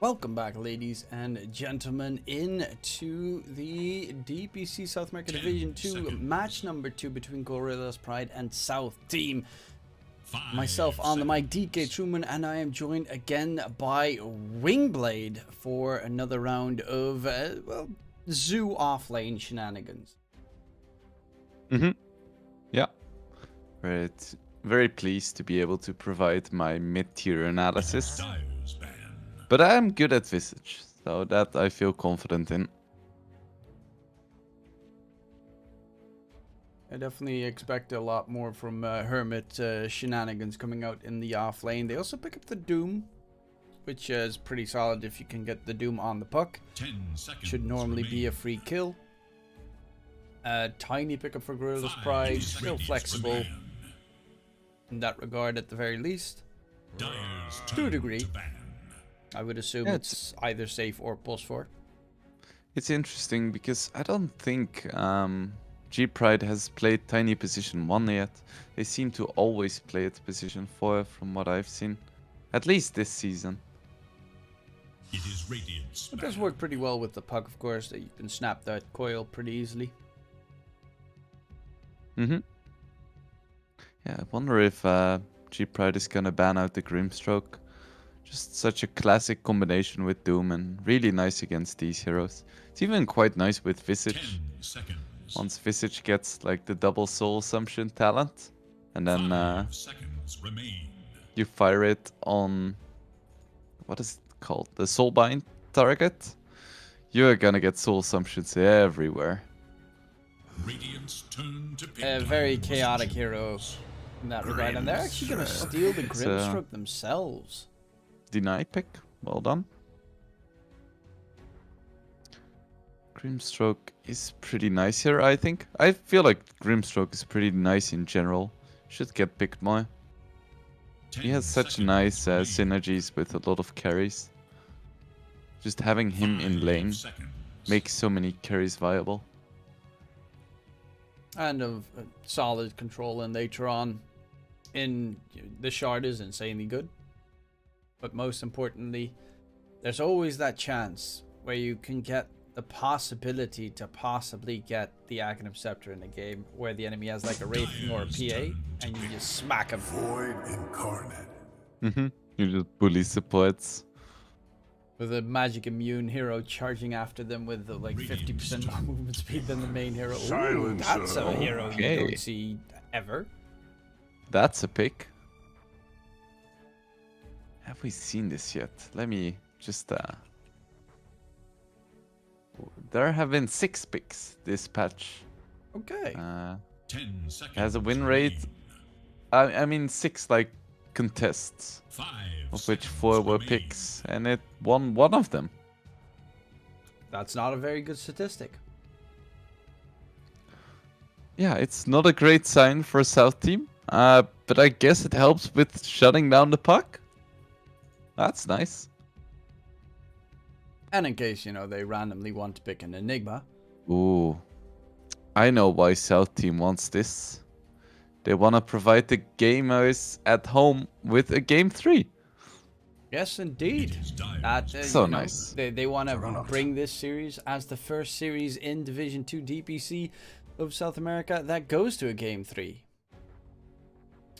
Welcome back, ladies and gentlemen, into the DPC South America Division 2 match number 2 between Gorillas Pride and South Team. Myself on the mic, Dktruman, and I am joined again by Wingblade for another round of, well, zoo offlane shenanigans. Yeah. Very pleased to be able to provide my mid-tier analysis. But I am good at Visage, so that I feel confident in. I definitely expect a lot more from Hermit shenanigans coming out in the off lane. They also pick up the Doom, which is pretty solid if you can get the Doom on the puck. 10 seconds Should normally be a free kill. Tiny pickup for Gorillas Pride, still flexible in that regard at the very least. To a degree. I would assume it's either safe or +4. It's interesting because I don't think G-Pride has played Tiny position 1 yet. They seem to always play at position 4 from what I've seen. At least this season. It does work pretty well with the puck, of course, that you can snap that coil pretty easily. Yeah, I wonder if G-Pride is gonna ban out the Grimstroke. Just such a classic combination with Doom and really nice against these heroes. It's even quite nice with Visage. Once Visage gets like the double soul assumption talent, and then you fire it on, what is it called? The soulbind target. You're gonna get soul assumptions everywhere. A very chaotic hero in that regard, and they're actually gonna steal the Grimstroke themselves. Deny pick, well done. Grimstroke is pretty nice here, I think. I feel like Grimstroke is pretty nice in general. Should get picked more. He has such nice synergies with a lot of carries. Just having him in lane makes so many carries viable. And of solid control, and later on in the shard is insanely good. But most importantly, there's always that chance where you can get the possibility to possibly get the Aghanim Scepter in a game where the enemy has like a Wraithing or a PA, and you just smack him. Void incarnate. You just bully supports. With a magic immune hero charging after them with like 50% more movement speed than the main hero. Ooh, that's a hero you don't see ever. That's a pick. Have we seen this yet? Let me just... There have been 6 picks this patch. Okay. 10 seconds. Has a win rate... I mean 6 like contests. 5 of which 4 were picks. And it won one of them. That's not a very good statistic. Yeah, it's not a great sign for a South team. But I guess it helps with shutting down the puck. That's nice. And in case, you know, they randomly want to pick an Enigma. Ooh. I know why South team wants this. They want to provide the gamers at home with a game 3. Yes, indeed. That, so nice. They want to bring this series as the first series in Division 2 DPC of South America that goes to a game 3.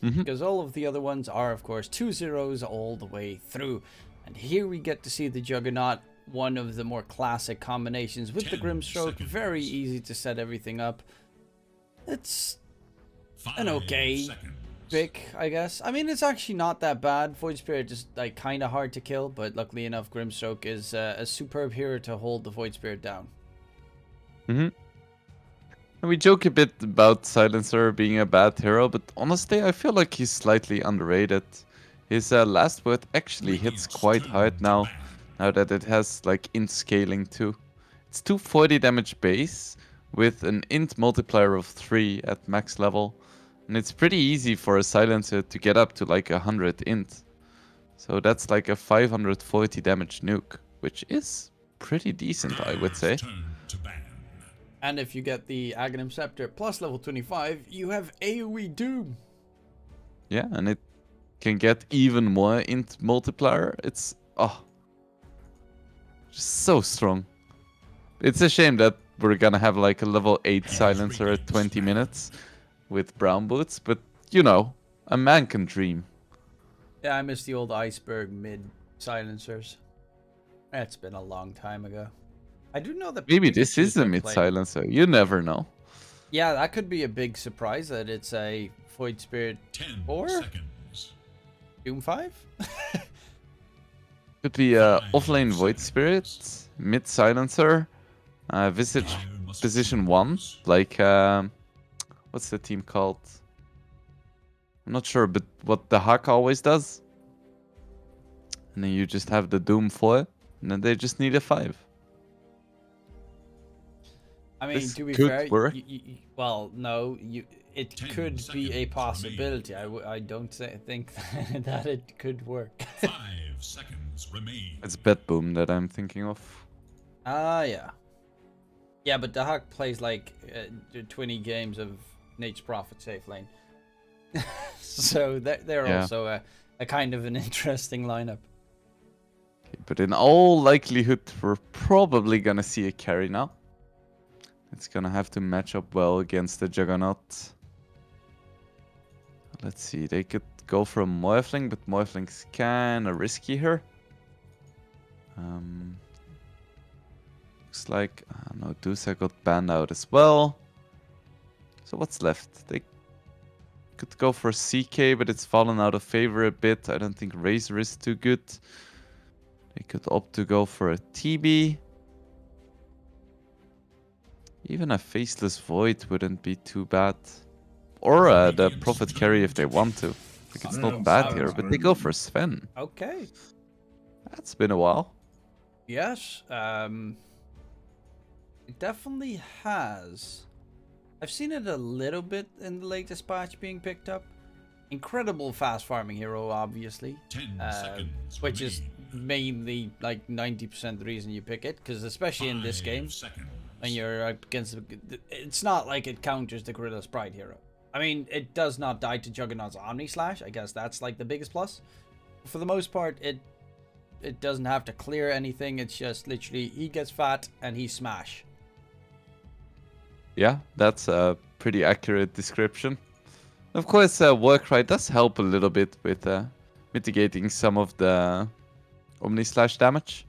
Because all of the other ones are, of course, 2-0s all the way through. And here we get to see the Juggernaut, one of the more classic combinations with the Grimstroke. Very easy to set everything up. It's an okay pick, I guess. I mean, it's actually not that bad. Void Spirit is like kind of hard to kill, but luckily enough, Grimstroke is a superb hero to hold the Void Spirit down. We joke a bit about Silencer being a bad hero, but honestly, I feel like he's slightly underrated. His last word actually hits quite hard now that it has like int scaling too. It's 240 damage base with an int multiplier of 3 at max level, and it's pretty easy for a Silencer to get up to like 100 int. So that's like a 540 damage nuke, which is pretty decent, I would say. And if you get the Aghanim Scepter plus level 25, you have AoE Doom. Yeah, and it can get even more int multiplier. It's So strong. It's a shame that we're gonna have like a level 8 silencer at 20 minutes with brown boots, but you know, a man can dream. Yeah, I miss the old iceberg mid silencers. That's been a long time ago. I do know that Maybe this Pikachu's is a been mid played. silencer. You never know. Yeah, that could be a big surprise that it's a Void Spirit 10 4? seconds. Doom 5? Could be offlane Void Spirit, mid silencer, Visage Fire must position 1, choose. like what's the team called? I'm not sure, but what the Hawk always does. And then you just have the Doom 4, and then they just need a 5. I mean, This to be could fair, work. well, no, it 10 could be a seconds possibility. I don't think that it could work. 5 seconds remain. It's Bet Boom that I'm thinking of. Yeah. Yeah, but the Hawk plays like 20 games of Nate's Prophet safe lane. So they're Yeah. also a kind of an interesting lineup. Okay, but in all likelihood, we're probably gonna see a carry now. It's gonna have to match up well against the Juggernaut. Let's see, they could go for a Morphling, but Morphling's kinda risky here. Looks like, no, Dusa got banned out as well. So what's left? They could go for CK, but it's fallen out of favor a bit. I don't think Razor is too good. They could opt to go for a TB. Even a Faceless Void wouldn't be too bad. Or the Prophet Carry if they want to. Like, it's not bad here, but they go for Sven. Okay. That's been a while. Yes. It definitely has. I've seen it a little bit in the latest patch being picked up. Incredible fast farming hero, obviously. 10 seconds Which is remain. mainly like 90% the reason you pick it, because especially in this 5 game, seconds. when you're up against, it's not like it counters the Gorilla Sprite hero. I mean, it does not die to Juggernaut's Omni Slash. I guess that's like the biggest plus. For the most part, it doesn't have to clear anything. It's just literally he gets fat and he smash. Yeah, that's a pretty accurate description. Of course, Warcry does help a little bit with mitigating some of the Omni Slash damage.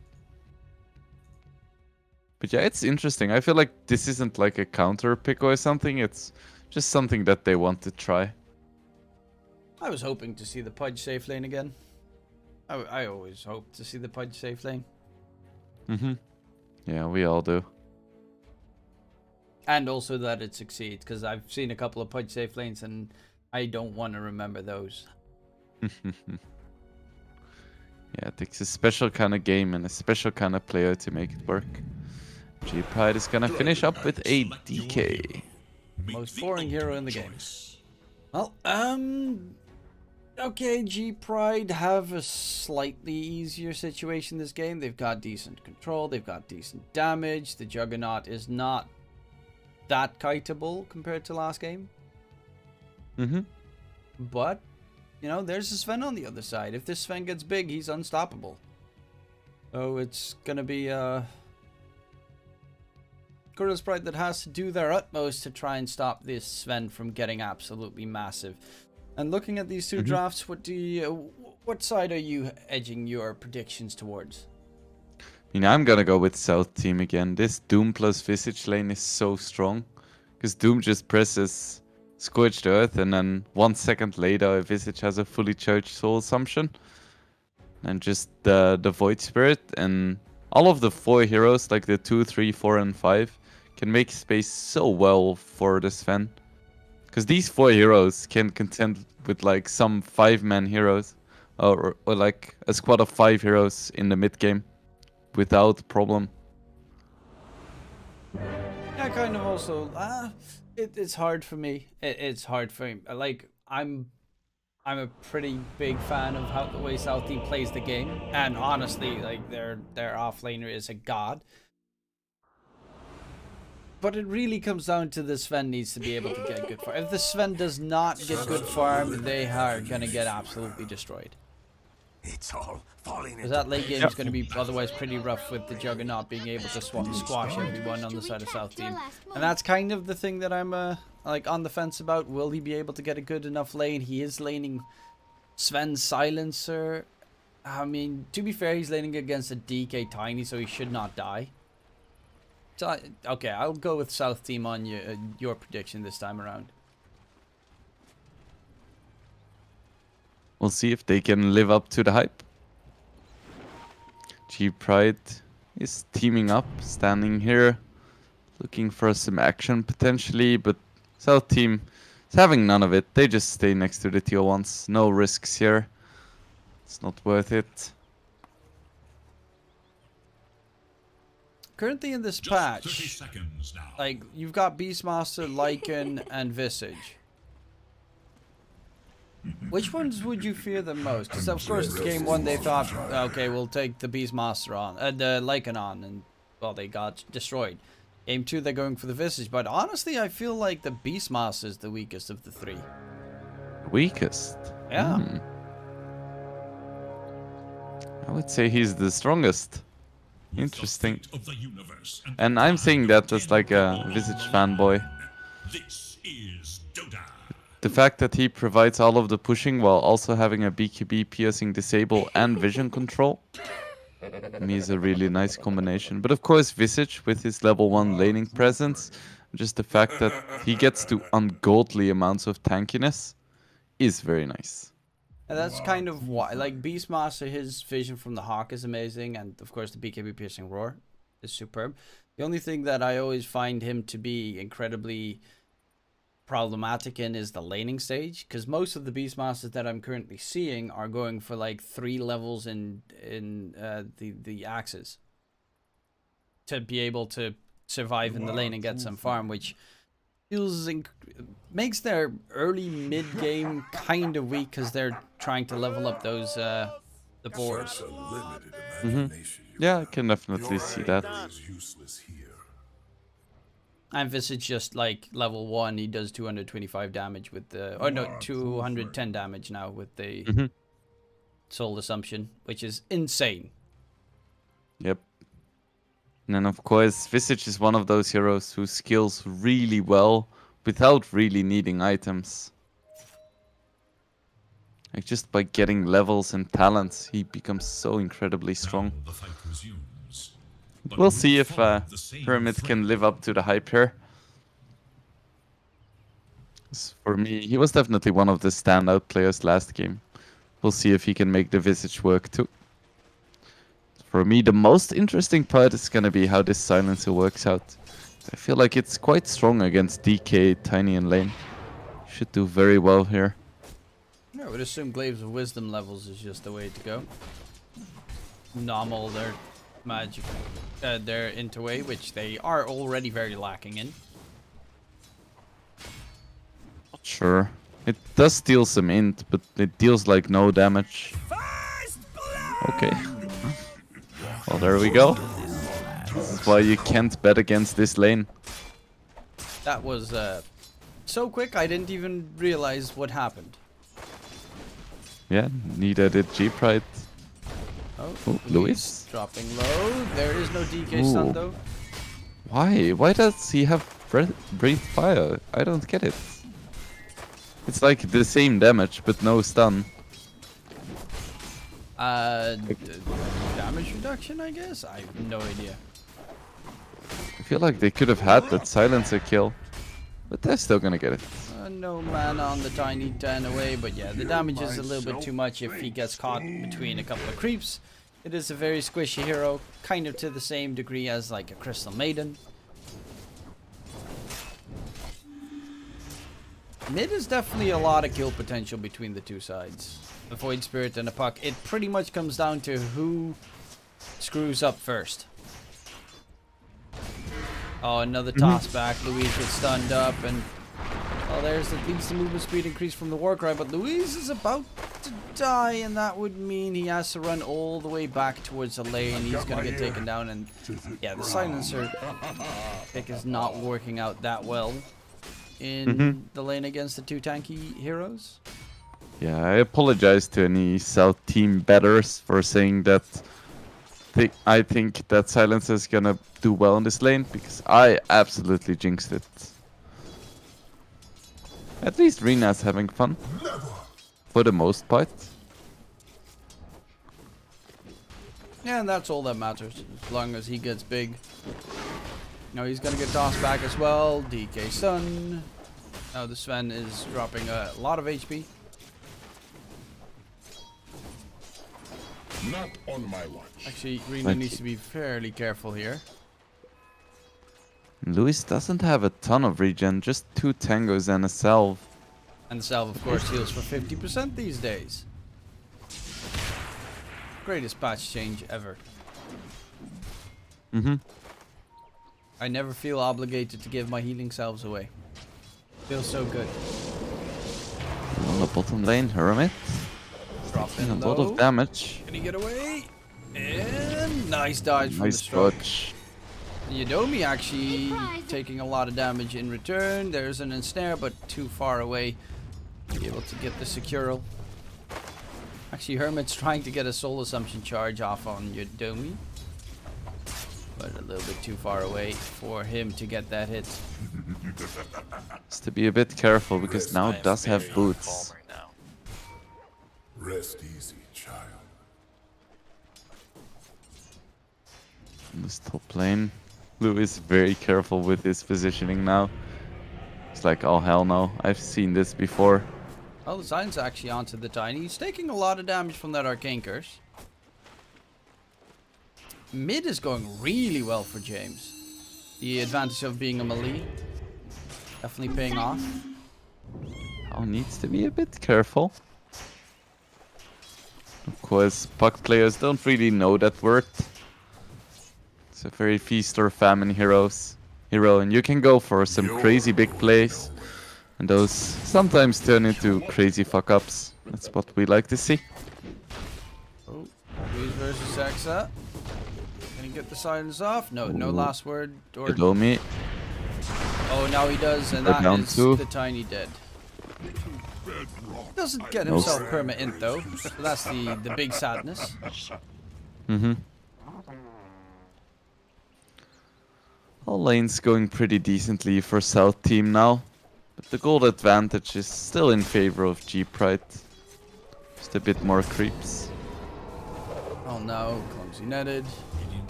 But yeah, it's interesting. I feel like this isn't like a counter pick or something. It's just something that they want to try. I was hoping to see the Pudge safe lane again. I always hope to see the Pudge safe lane. Yeah, we all do. And also that it succeeds, because I've seen a couple of Pudge safe lanes and I don't want to remember those. Yeah, it takes a special kind of game and a special kind of player to make it work. G-Pride is gonna finish up with a DK. Most boring hero in the game. Well, okay, G-Pride have a slightly easier situation this game. They've got decent control, they've got decent damage. The Juggernaut is not that kiteable compared to last game. But, you know, there's a Sven on the other side. If this Sven gets big, he's unstoppable. So it's gonna be Gorilla Sprite that has to do their utmost to try and stop this Sven from getting absolutely massive. And looking at these two drafts, what side are you edging your predictions towards? I mean, I'm gonna go with South team again. This Doom plus Visage lane is so strong. Because Doom just presses Scorched Earth and then 1 second later Visage has a fully charged Soul Assumption. And just the Void Spirit and all of the 4 heroes, like the 2, 3, 4, and 5, can make space so well for the Sven. Because these 4 heroes can contend with like some 5-man heroes. Or like a squad of 5 heroes in the mid game. Without problem. Yeah, kind of also. It's hard for me. It's hard for me. Like, I'm a pretty big fan of how the way South Team plays the game. And honestly, like, their offlaner is a god. But it really comes down to the Sven needs to be able to get good farm. If the Sven does not get good farm, they are going to get absolutely destroyed. It's all falling Because that late game is going to be otherwise pretty rough with the Juggernaut being able to squash everyone on the side of South Team. And that's kind of the thing that I'm like on the fence about. Will he be able to get a good enough lane? He is laning Sven's Silencer. I mean, to be fair, he's laning against a DK Tiny, so he should not die. So, okay, I'll go with South Team on your prediction this time around. We'll see if they can live up to the hype. G-Pride is teaming up, standing here, looking for some action potentially, but South Team is having none of it. They just stay next to the tier 1s. No risks here. It's not worth it. Currently in this Just 30 patch, seconds now. like, you've got Beastmaster, Lycan, and Visage. Which ones would you fear the most? Because of course, game 1 they thought, okay, we'll take the Beastmaster on, the Lycan on, and well, they got destroyed. Game 2 they're going for the Visage, but honestly, I feel like the Beastmaster is the weakest of the 3. Weakest? Yeah. I would say he's the strongest. Interesting. Of the universe And I'm saying that as like a Visage fanboy. This is Dota. The fact that he provides all of the pushing while also having a BKB, piercing, disable, and vision control, to me is a really nice combination. But of course, Visage with his level 1 laning presence, just the fact that he gets to ungodly amounts of tankiness is very nice. And that's kind of why, like, Beastmaster, his vision from the Hawk is amazing, and of course the BKB piercing roar is superb. The only thing that I always find him to be incredibly problematic in is the laning stage, because most of the Beastmasters that I'm currently seeing are going for like 3 levels in the axes to be able to survive in the lane and get some farm, which feels makes their early mid game kind of weak because they're trying to level up those the boars. Yeah, I can definitely see that. And Visage just like level 1, he does 225 damage with the, oh no, 210 damage now with the Soul Assumption, which is insane. Yep. And then of course, Visage is one of those heroes who skills really well without really needing items. Like just by getting levels and talents, he becomes so incredibly strong. The fight resumes. But We'll see if follow the same Pyramid frame. can live up to the hype here. 'Cause for me, he was definitely one of the standout players last game. We'll see if he can make the Visage work too. For me, the most interesting part is gonna be how this Silencer works out. I feel like it's quite strong against DK, Tiny, and Lane. Should do very well here. I would assume Glaives of Wisdom levels is just the way to go. Normal their magic, their Interway, which they are already very lacking in. Sure. It does deal some int, but it deals like no damage. Okay. Well, there we go. This is why you can't bet against this lane. That was so quick, I didn't even realize what happened. Yeah, neither did G-Pride. Oh, Luis? dropping low. There is no DK stun Ooh. though. Why? Why does he have breathe fire? I don't get it. It's like the same damage, but no stun. Damage reduction, I guess? I have no idea. I feel like they could have had that silencer kill, but they're still gonna get it. No mana on the Tiny 10 away, but yeah, the damage is a little bit too much if he gets caught between a couple of creeps. It is a very squishy hero, kind of to the same degree as like a Crystal Maiden. Mid is definitely a lot of kill potential between the two sides. A Void Spirit and a Puck. It pretty much comes down to who screws up first. Oh, another toss back. Louise gets stunned up, and well, there's at least the movement speed increase from the Warcry, but Louise is about to die, and that would mean he has to run all the way back towards the lane. He's gonna get taken down, and yeah, the Silencer pick is not working out that well in the lane against the two tanky heroes. Yeah, I apologize to any South team betters for saying that I think that Silencer is gonna do well in this lane, because I absolutely jinxed it. At least Rena's having fun. For the most part. Yeah, and that's all that matters, as long as he gets big. Now he's gonna get tossed back as well. DK stun. Now the Sven is dropping a lot of HP. Not on my watch. Actually, Rena needs to be fairly careful here. Luis doesn't have a ton of regen, just 2 tangos and a salve. And the salve, of course, heals for 50% these days. Greatest patch change ever. I never feel obligated to give my healing salves away. Feels so good. On the bottom lane, Hermit. Dropping A lot of damage. Can he get away? And nice dodge from the Nice stroke. dodge. Yodomi actually taking a lot of damage in return. There's an ensnare, but too far away to be able to get the secural. Actually, Hermit's trying to get a soul assumption charge off on Yodomi, but a little bit too far away for him to get that hit. Has to be a bit careful, because now it does have boots. Rest easy, child. On this top lane, Lou is very careful with his positioning now. It's like, oh hell no, I've seen this before. Well, the Zion's actually onto the Tiny. He's taking a lot of damage from that Arcane Curse. Mid is going really well for James. The advantage of being a melee definitely paying off. Oh, needs to be a bit careful. Of course, puck players don't really know that word. It's a very feast or famine hero, and you can go for some crazy big plays, and those sometimes turn into crazy fuck-ups. That's what we like to see. Oh, Luis versus Exa. Can he get the silence off? No, no last word. Or Yodomi. oh, now he does, and We're that down is two. the Tiny dead. Doesn't get himself perma int though. So that's the big sadness. All lanes going pretty decently for South team now, but the gold advantage is still in favor of G-Pride. Just a bit more creeps. Oh no, clumsy netted.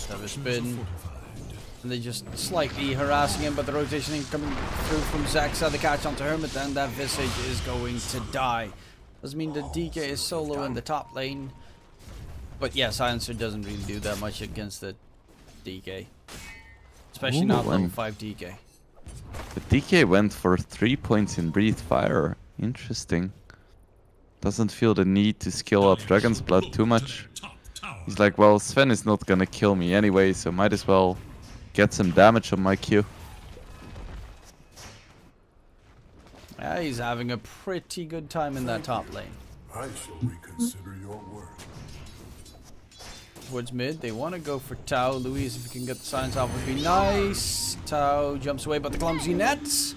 Have a spin. And they just slightly harassing him, but the rotationing coming through from Zaxa, the catch onto Hermit, and that Visage is going to die. Doesn't mean that DK is solo in the top lane. But yeah, Silencer doesn't really do that much against the DK. Especially not level 5 DK. The DK went for 3 points in Breathe Fire. Interesting. Doesn't feel the need to skill up Dragon's Blood too much. He's like, well, Sven is not gonna kill me anyway, so might as well get some damage on my Q. Yeah, he's having a pretty good time in that top lane. I shall reconsider your word. Towards mid, they want to go for Tau. Luis, if you can get the silence off, would be nice. Tau jumps away, but the clumsy nets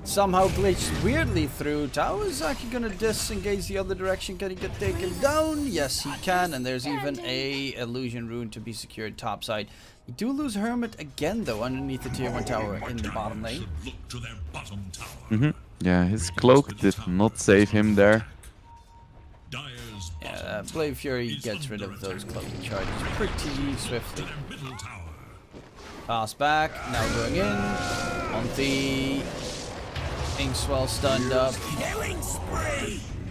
somehow glitched weirdly through. Tau is actually going to disengage the other direction. Can he get taken down? Yes, he can. And there's even a illusion rune to be secured topside. You do lose Hermit again, though, underneath the tier 1 tower in the bottom lane. Look to their bottom tower. Yeah, his cloak did not save him there. Dire's Yeah, Blade Fury gets rid of those cloaking charges pretty swiftly. middle tower. Pass back, now going in. On the Inkswell stunned up.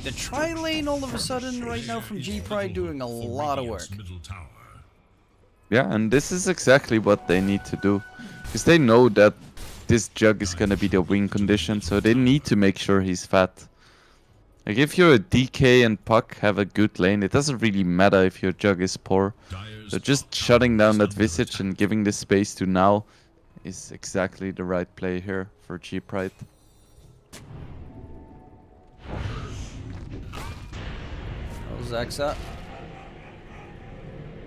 The tri lane all of a sudden right now from G-Pride doing a lot of work. Middle tower. Yeah, and this is exactly what they need to do. Because they know that this jug is gonna be the win condition, so they need to make sure he's fat. Like, if you're a DK and Puck have a good lane, it doesn't really matter if your jug is poor. So just shutting down that Visage and giving the space to Now is exactly the right play here for G-Pride. Zaxa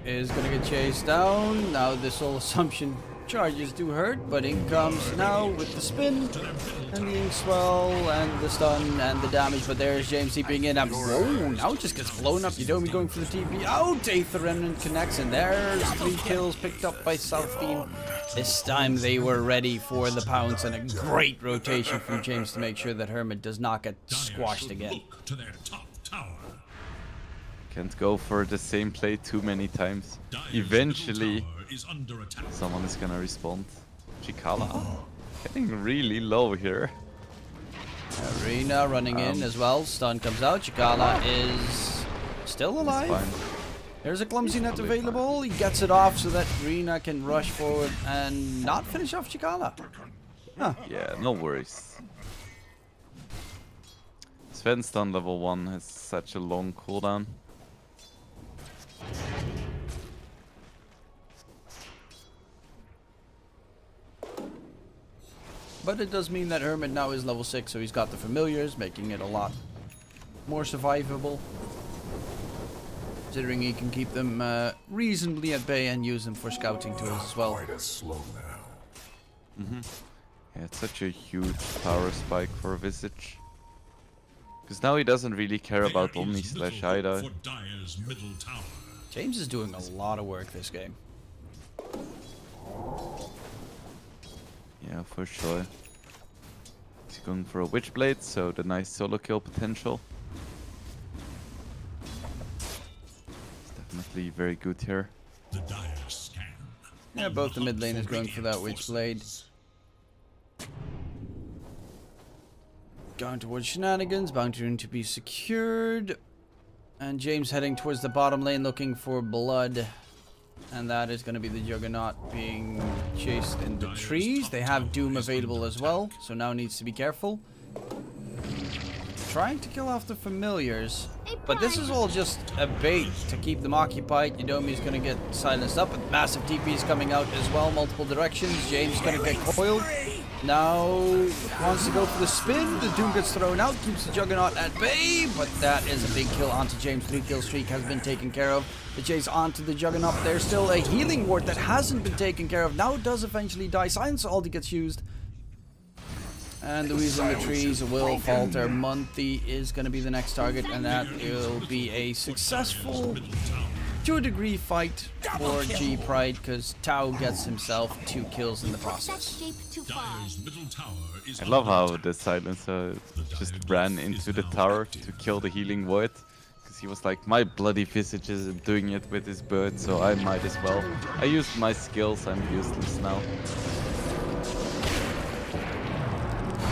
is gonna get chased down. Now this whole assumption Charges do hurt, but in comes now with the spin and the ink swell and the stun and the damage. But there's James TPing in. And whoa, now it just gets blown up. Yodomi going for the TP out. Aether Remnant connects, and there's 3 kills picked up by South Team. This time they were ready for the pounce, and a great rotation from James to make sure that Hermit does not get squashed again. Look to their top tower. Can't go for the same play too many times. Dire's Eventually, middle tower is under attack. someone is gonna respond. Chikala getting really low here. Arena running in as well. Stun comes out. Chikala is still alive. Fine. There's a clumsy net available. He gets it off so that Rina can rush forward and not finish off Chikala. Huh. Yeah, no worries. Sven stun level 1 has such a long cooldown. But it does mean that Hermit now is level 6, so he's got the familiars, making it a lot more survivable. Considering he can keep them reasonably at bay and use them for scouting tools as well. Quite a slow now. Yeah, it's such a huge power spike for Visage. Because now he doesn't really care about There is Omni little Slash hope either. for Dire's middle tower. James is doing a lot of work this game. Yeah, for sure. He's going for a Witchblade, so the nice solo kill potential. It's definitely very good here. The Dire scan. Yeah, both the mid lane is going for that Witchblade. Going towards shenanigans, bounty rune to be secured. And James heading towards the bottom lane looking for blood. And that is going to be the Juggernaut being chased in the trees. They have Doom available as well, so now needs to be careful. Trying to kill off the familiars, but this is all just a bait to keep them occupied. Yodomi's going to get silenced up, and massive TPs coming out as well, multiple directions. James going to get coiled. Now wants to go for the spin. The Doom gets thrown out, keeps the Juggernaut at bay, but that is a big kill onto James. 3-kill streak has been taken care of. The chase onto the Juggernaut. There's still a healing ward that hasn't been taken care of. Now it does eventually die. Silence ulti gets used. And the Weasel in the trees will falter. Monty is going to be the next target, and that will be a successful, to a degree, fight for G Pride, because Tau gets himself 2 kills in the process. Dire's middle tower is I love how the silencer just ran into the tower to kill the healing void. Because he was like, my bloody Visage is doing it with his bird, so I might as well. I used my skills, I'm useless now.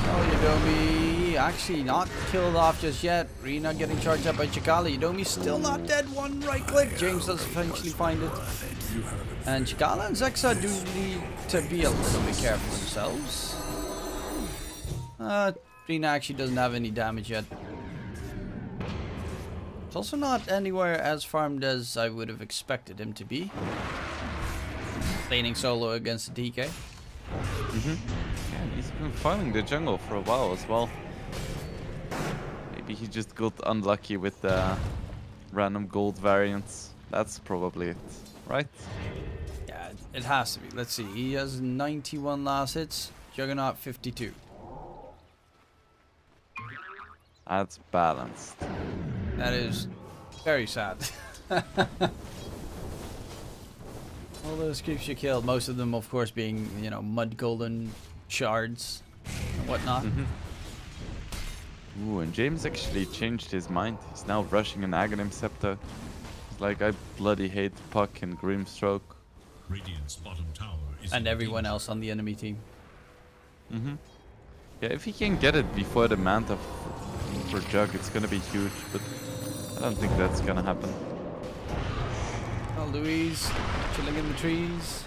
Yodomi actually not killed off just yet. Rina getting charged up by Chikala. Yodomi still not dead. One right click. James does eventually find it. And Chikala and Zexa do need to be a little bit careful themselves. Rina actually doesn't have any damage yet. It's also not anywhere as farmed as I would have expected him to be. Laning solo against the DK. Yeah, he's been farming the jungle for a while as well. Maybe he just got unlucky with the random gold variants. That's probably it, right? Yeah, it has to be. Let's see. He has 91 last hits. Juggernaut 52. That's balanced. That is very sad. All those creeps you killed, most of them, of course, being, you know, mud golden shards and whatnot. Ooh, and James actually changed his mind. He's now rushing an Aghanim Scepter. He's like, I bloody hate Puck and Grimstroke. Radiant's bottom tower is And everyone else on the enemy team. Yeah, if he can get it before the Manta for Jug, it's gonna be huge, but I don't think that's gonna happen. Well, Louise chilling in the trees.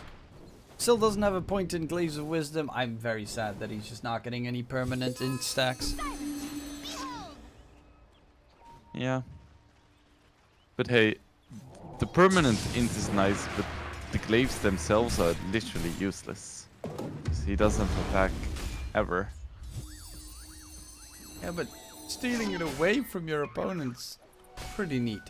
Still doesn't have a point in Glaives of Wisdom. I'm very sad that he's just not getting any permanent int stacks. Yeah. But hey, the permanent int is nice, but the glaives themselves are literally useless. 'Cause he doesn't attack ever. Yeah, but stealing it away from your opponent's pretty neat.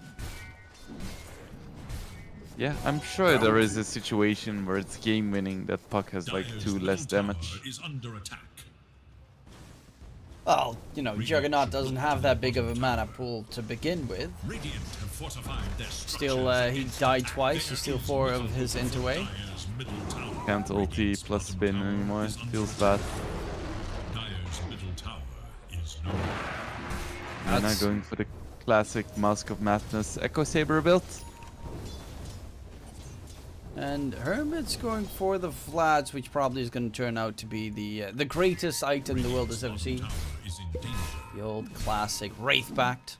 Yeah, I'm sure there is a situation where it's game winning that Puck has like Dire's 2 less middle tower damage. is under attack. Well, you know, Juggernaut doesn't have that big of a mana pool to begin with. Radiant have fortified their Still, he died twice. He's still 4 of his interway. Dire's middle tower. Can't ulti plus spin anymore. Feels bad. Dire's middle tower is low. And now That's- going for the classic Mask of Madness Echo Saber build. And Hermit's going for the Vlads, which probably is going to turn out to be the greatest item the world has ever seen. Tower is in danger. The old classic Wraith-backed.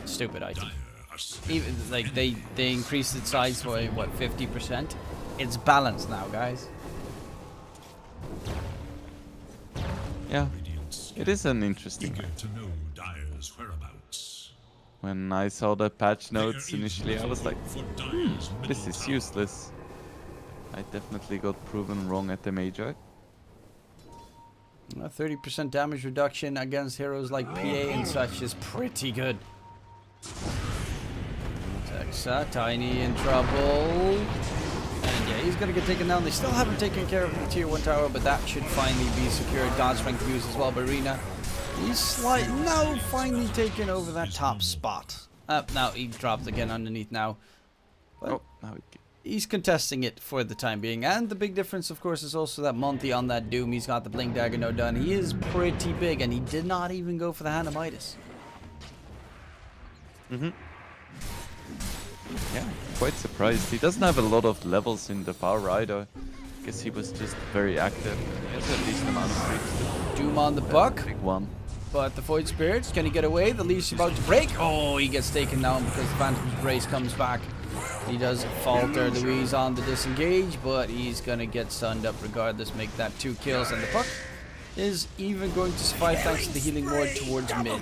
Stupid item. Dire are Even like they increased its size by what 50%. It's balanced now, guys. Yeah, Radiant's it is an interesting eager one. to know Dire's whereabouts. When I saw the patch notes There is initially, I was like, for Dire's middle this is tower. useless. I definitely got proven wrong at the Magi. A 30% damage reduction against heroes like PA and such is pretty good. Texa, Tiny in trouble. And yeah, he's gonna get taken down. They still haven't taken care of the tier 1 tower, but that should finally be secured. God strength used as well by Rina. He's now finally taken over that top spot. Now he dropped again underneath now. But Oh, now we he's contesting it for the time being. And the big difference, of course, is also that Monty on that Doom. He's got the Blink Dagger no done. He is pretty big, and he did not even go for the Hand of Midas. Yeah, quite surprised. He doesn't have a lot of levels in the power either. Guess he was just very active. He has a decent amount of creeps. Doom on the buck, Big one. but the Void Spirit, can he get away? The leash is about to break. Oh, he gets taken down because the Phantom's Brace comes back. He does falter Louise on the disengage, but he's gonna get stunned up regardless, make that 2 kills, and the puck is even going to survive thanks to the healing ward towards mid.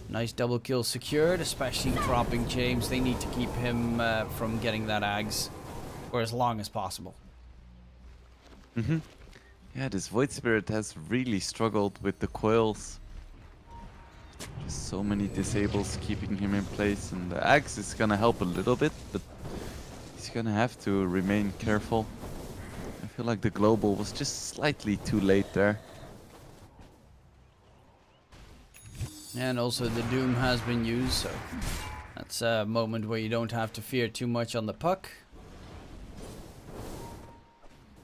Nice double kill secured, especially dropping James. They need to keep him from getting that Ags for as long as possible. Yeah, this Void Spirit has really struggled with the coils. Just so many disables keeping him in place, and the Axe is gonna help a little bit, but he's gonna have to remain careful. I feel like the global was just slightly too late there. And also the Doom has been used, so that's a moment where you don't have to fear too much on the puck.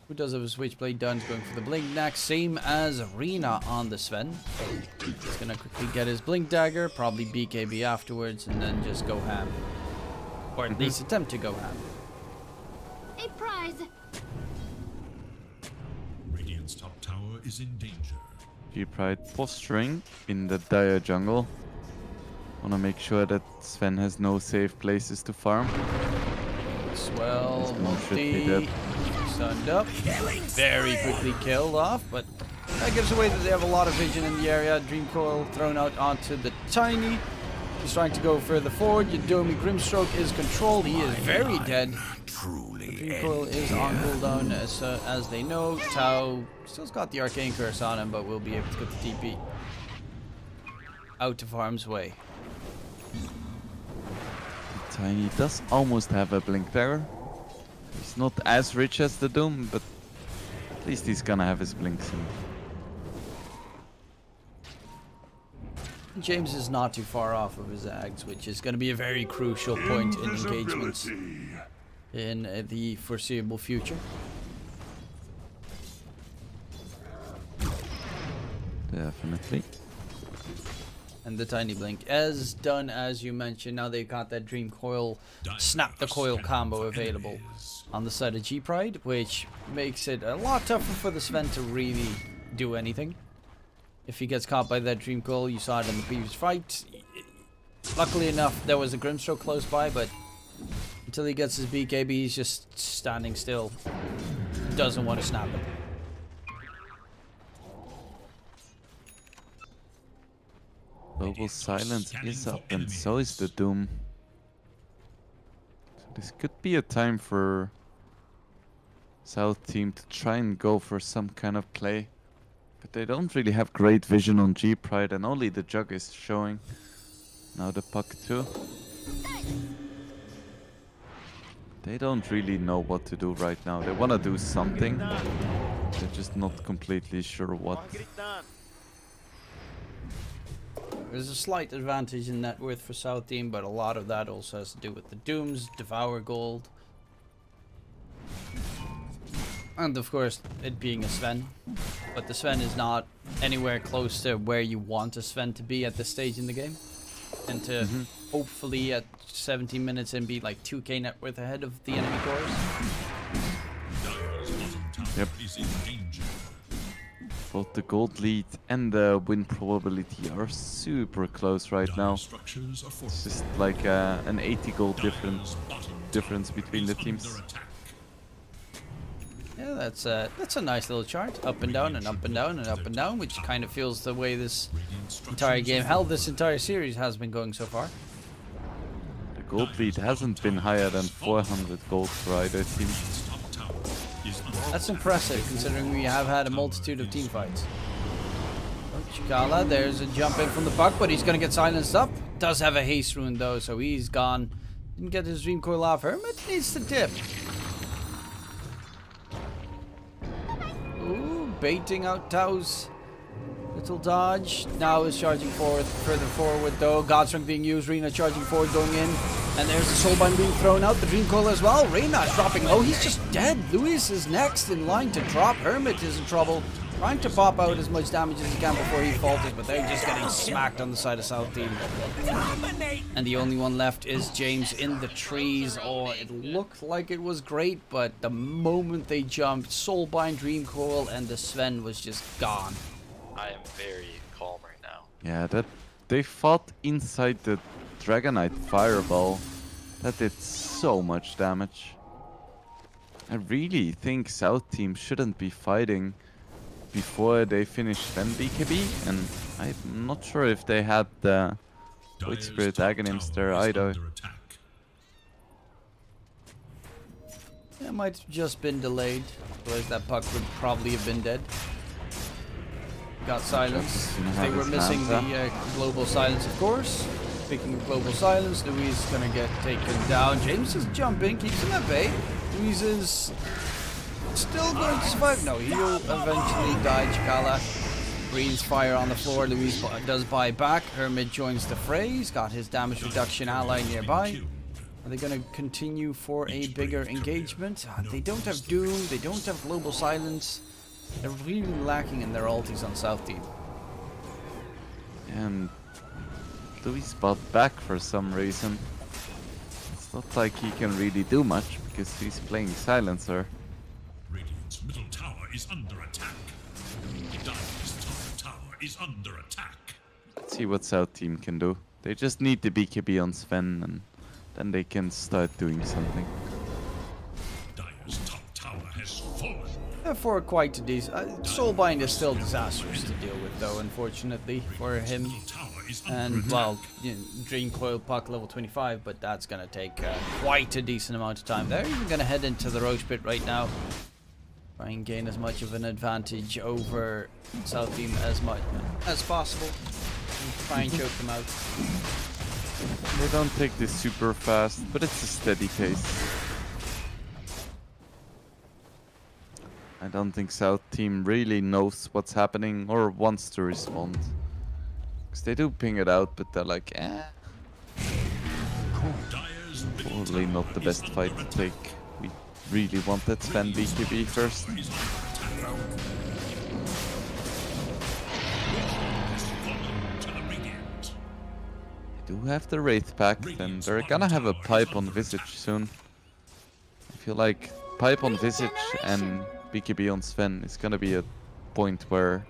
Who does have a Switchblade done? He's going for the Blink next, same as Rina on the Sven. He's gonna quickly get his Blink Dagger, probably BKB afterwards, and then just go ham. Or at least attempt to go ham. A prize. Radiant's top tower is in danger. G-Pride posturing in the Dire jungle. Wanna make sure that Sven has no safe places to farm. Swell, This should be dead. multi, stunned up, very quickly killed off, but that gives away that they have a lot of vision in the area. Dream Coil thrown out onto the Tiny. He's trying to go further forward. Yadomi Grimstroke is controlled. He is very dead. Dream Coil is on cooldown as they know. Tau still's got the Arcane Curse on him, but will be able to get the TP out of harm's way. Tiny does almost have a Blink Dagger. He's not as rich as the Doom, but at least he's gonna have his blinks in. James is not too far off of his Ags, which is going to be a very crucial point in engagements in the foreseeable future. Definitely. And the Tiny Blink, as done as you mentioned, now they've got that Dream Coil, Snap the Coil combo available on the side of G-Pride, which makes it a lot tougher for the Sven to really do anything. If he gets caught by that Dream Coil, you saw it in the previous fight. Luckily enough, there was a Grimstroke close by, but until he gets his BKB, he's just standing still. Doesn't want to snap it. Global Silence is up, and so is the Doom. So this could be a time for South team to try and go for some kind of play. But they don't really have great vision on G-Pride, and only the Jug is showing. Now the puck too. They don't really know what to do right now. They want to do something. They're just not completely sure what. There's a slight advantage in net worth for South Team, but a lot of that also has to do with the Dooms, Devour Gold. And of course, it being a Sven. But the Sven is not anywhere close to where you want a Sven to be at this stage in the game. And to hopefully at 17 minutes in be like 2k net worth ahead of the enemy cores. Yep. Both the gold lead and the win probability are super close right now. It's just like an 80 gold difference between the teams. Yeah, that's a nice little chart. Up and down and up and down and up and down, which kind of feels the way this entire game, hell, this entire series has been going so far. The gold lead hasn't been higher than 400 gold for either team. That's impressive, considering we have had a multitude of team fights. Oh, Chikala, there's a jump in from the puck, but he's going to get silenced up. Does have a haste rune though, so he's gone. Didn't get his dream coil off. Hermit needs to dip. Ooh, baiting out Tao's little dodge. Now is charging forward, further forward though. Godstrength being used, Reyna charging forward, going in. And there's the Soulbind being thrown out, the Dream Coil as well. Reyna's dropping low, he's just dead. Luis is next in line to drop. Hermit is in trouble, trying to pop out as much damage as he can before he falters, but they're just getting smacked on the side of South Team. And the only one left is James in the trees. Oh, it looked like it was great, but the moment they jumped, Soulbind, Dream Coil, and the Sven was just gone. I am very calm right now. Yeah, that they fought inside the Dragonite Fireball. That did so much damage. I really think South Team shouldn't be fighting before they finish Sven BKB, and I'm not sure if they had the Void Spirit Aghanim's there either. It might have just been delayed, otherwise that puck would probably have been dead. Got silence. They were missing the global silence, of course. Speaking of global silence, Louise is gonna get taken down. James is jumping, keeps him at bay. Louise is still going to survive. No, he'll eventually die. Chikala breathes fire on the floor. Louise does buy back. Hermit joins the fray. He's got his damage reduction ally nearby. Are they going to continue for a bigger engagement? They don't have Doom. They don't have global silence. They're really lacking in their ultis on South Team. And Louis bought back for some reason. It's not like he can really do much because he's playing Silencer. Radiant's middle tower is under attack. Dire's top tower is under attack. Let's see what South Team can do. They just need the BKB on Sven and then they can start doing something. Dire's top tower has fallen. For quite a decent... Soulbind is still disastrous to deal with though, unfortunately, for him. And, well, you know, Dream Coil puck level 25, but that's going to take quite a decent amount of time. They're even going to head into the Roach Pit right now. Try and gain as much of an advantage over South Team as possible. And try and choke them out. They don't take this super fast, but it's a steady pace. I don't think South Team really knows what's happening or wants to respond. Because they do ping it out, but they're like, eh. Probably not the best fight to take. We really want that Sven BKB first. They do have the Wraith pack, then they're gonna have a pipe on Visage soon. I feel like pipe on Visage and BKB on Sven is gonna be a point where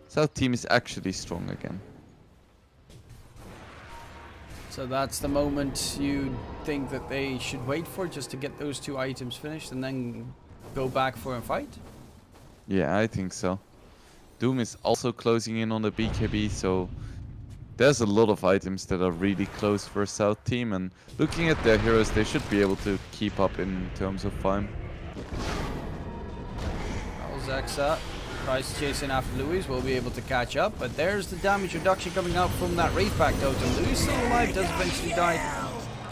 South Team is actually strong again. So that's the moment you think that they should wait for, just to get those two items finished and then go back for a fight? Yeah, I think so. Doom is also closing in on the BKB, so there's a lot of items that are really close for South Team, and looking at their heroes, they should be able to keep up in terms of farm. Zexa tries chasing after Louis, will be able to catch up, but there's the damage reduction coming out from that Wraith pack totem. Louis still alive, does eventually die.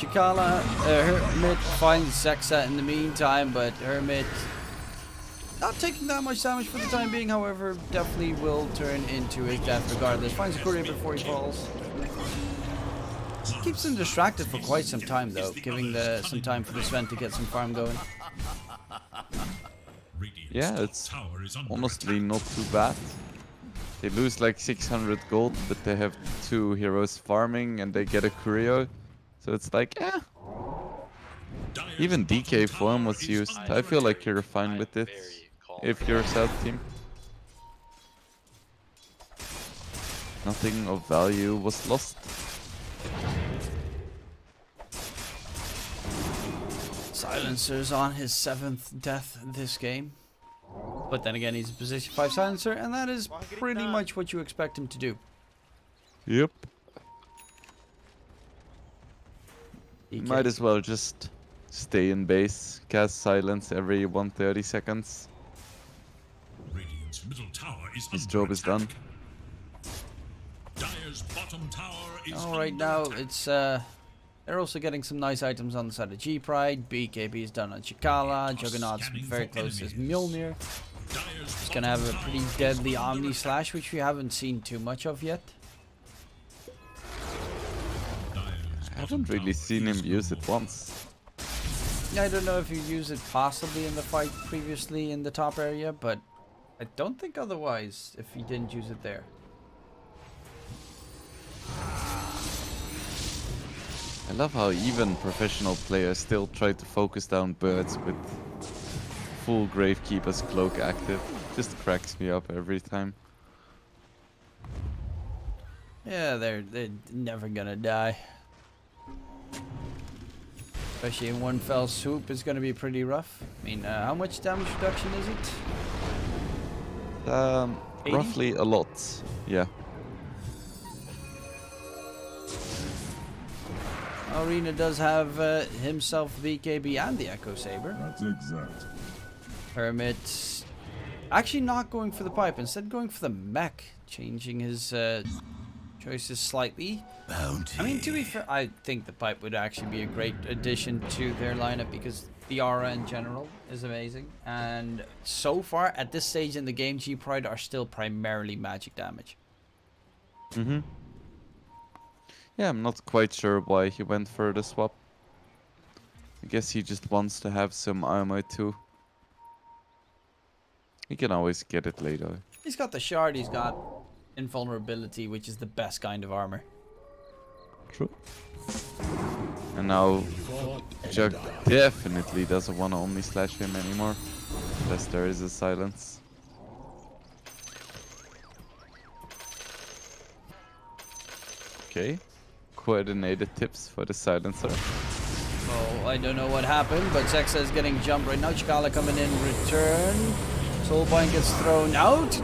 Chikala, Hermit finds Zexa in the meantime, but Hermit not taking that much damage for the time being, however, definitely will turn into his death regardless. Finds a courier before he falls. Keeps him distracted for quite some time though, giving some time for the Sven to get some farm going. Yeah, it's honestly not too bad. They lose like 600 gold, but they have 2 heroes farming and they get a courier. So it's like, eh. Even DK form was used. I feel like you're fine with it if you're a South team. Nothing of value was lost. Silencer's on his 7th death this game. But then again, he's a position 5 silencer, and that is pretty much what you expect him to do. Yep. DK. Might as well just stay in base, cast silence every 130 seconds. Radiant's middle tower is His under job is done. attack. Dire's bottom tower is Alright, under now attack. it's they're also getting some nice items on the side of G-Pride. BKB is done on Chikala. Juggernaut's very close as Mjolnir. He's gonna have a pretty deadly Omni Slash, which we haven't seen too much of yet. I haven't really seen him use it once. Yeah, I don't know if you used it possibly in the fight previously in the top area, but I don't think otherwise if he didn't use it there. I love how even professional players still try to focus down birds with full Gravekeeper's cloak active. Just cracks me up every time. Yeah, they're never gonna die. Especially in one fell swoop, it's gonna be pretty rough. I mean, how much damage reduction is it? 80? Roughly a lot. Yeah. Arena does have himself BKB and the Echo Saber. That's exact. Hermit actually not going for the pipe, instead going for the mech, changing his choices slightly. Bounty. I mean, to be fair, I think the pipe would actually be a great addition to their lineup because the aura in general is amazing. And so far, at this stage in the game, G-Pride are still primarily magic damage. Mm-hmm. Yeah, I'm not quite sure why he went for the swap. I guess he just wants to have some armor too. He can always get it later. He's got the shard, he's got invulnerability, which is the best kind of armor. True. And now Jug definitely doesn't want to only slash him anymore. Unless there is a silence. Okay. Coordinated tips for the silencer. Oh, I don't know what happened, but Zexa is getting jumped right now. Chikala coming in return. Soulbind gets thrown out.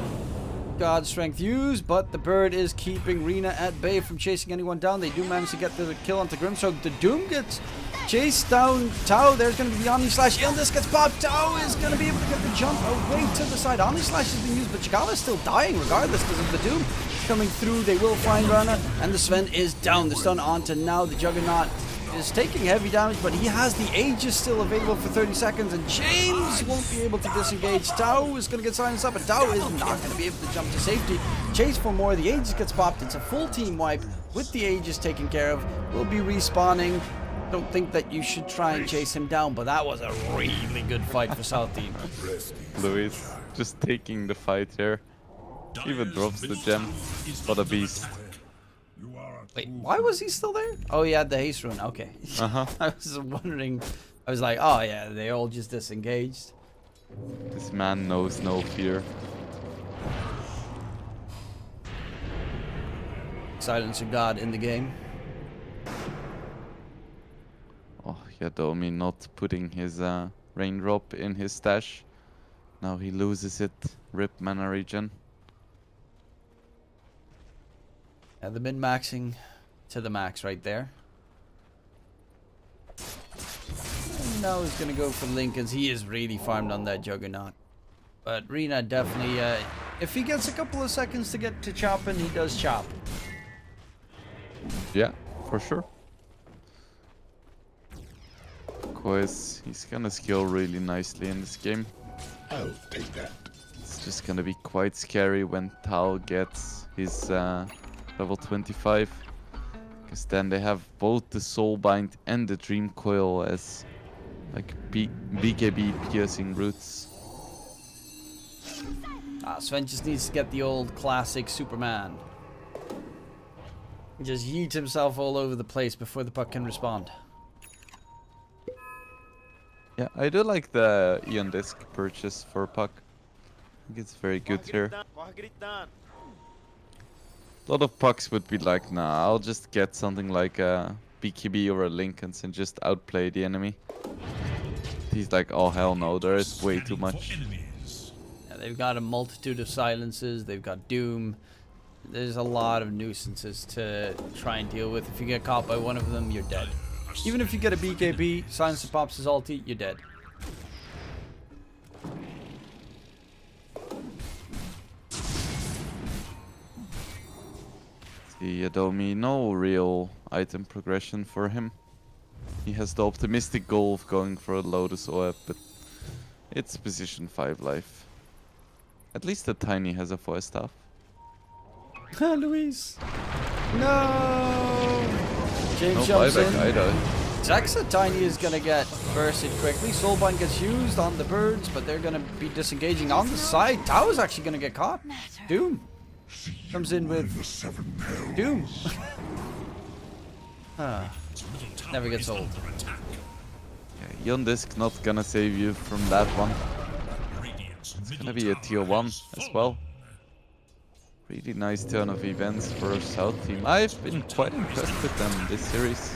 God strength used, but the bird is keeping Rina at bay from chasing anyone down. They do manage to get the kill onto Grimstroke. The Doom gets chased down. Tau, there's going to be the Omni Slash. Illness gets popped. Tau is going to be able to get the jump away to the side. Omni Slash has been used, but Chikala is still dying regardless because of the Doom coming through. They will find Rana, and the Sven is down. The stun onto now. The Juggernaut is taking heavy damage, but he has the Aegis still available for 30 seconds, and James won't be able to disengage. Tau is going to get silenced up, but Tau is not going to be able to jump to safety. Chase for more. The Aegis gets popped. It's a full team wipe with the Aegis taken care of. We'll be respawning. Don't think that you should try and chase him down, but that was a really good fight for South Team. Luis just taking the fight here. Even drops the gem. What a beast. Wait, why was he still there? Oh, he had the haste rune. Okay. Uh-huh. I was wondering. I was like, oh yeah, they all just disengaged. This man knows no fear. Silencer God in the game. Oh, Yadomi not putting his raindrop in his stash. Now he loses it. Rip mana regen. Yeah, the min-maxing to the max right there. And now he's going to go for Lincoln's. He is really farmed on that Juggernaut. But Rina definitely, if he gets a couple of seconds to get to chopping, he does chop. Yeah, for sure. turquoise. He's gonna scale really nicely in this game. I'll take that. It's just gonna be quite scary when Tao gets his level 25. Because then they have both the Soulbind and the Dream Coil as like BKB piercing roots. Sven just needs to get the old classic Superman. Just yeet himself all over the place before the puck can respond. Yeah, I do like the Ion Disc purchase for puck. I think it's very good here. A lot of pucks would be like, nah, I'll just get something like a BKB or a Lincolns and just outplay the enemy. He's like, oh hell no, there is way too much. Yeah, they've got a multitude of silences, they've got Doom. There's a lot of nuisances to try and deal with. If you get caught by one of them, you're dead. Even if you get a BKB, Silencer pops his ulti, you're dead. See, Adomi, no real item progression for him. He has the optimistic goal of going for a Lotus Orb, but it's position 5 life. At least the Tiny has a 4 staff. Luis! No! James No jumps buyback in. either. Zexa Tiny is gonna get bursted quickly. Soulbind gets used on the birds, but they're gonna be disengaging on the side. Tao is actually gonna get caught. Doom comes in with Doom. Never gets old. Yeah, Ion Disc not gonna save you from that one. It's gonna be a tier 1 as well. Really nice turn of events for South team. I've been quite impressed with them this series.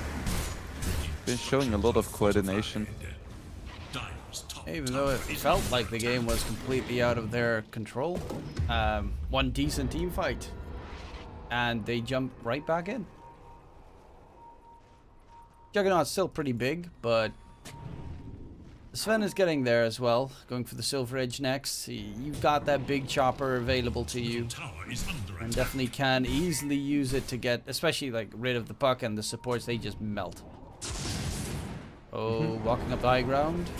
Been showing a lot of coordination. Even though it felt like the game was completely out of their control. One decent team fight. And they jump right back in. Juggernaut's still pretty big, but Sven is getting there as well. Going for the Silver Edge next. You've got that big chopper available to you. And definitely can easily use it to get, especially like rid of the puck, and the supports, they just melt. Oh, walking up the high ground.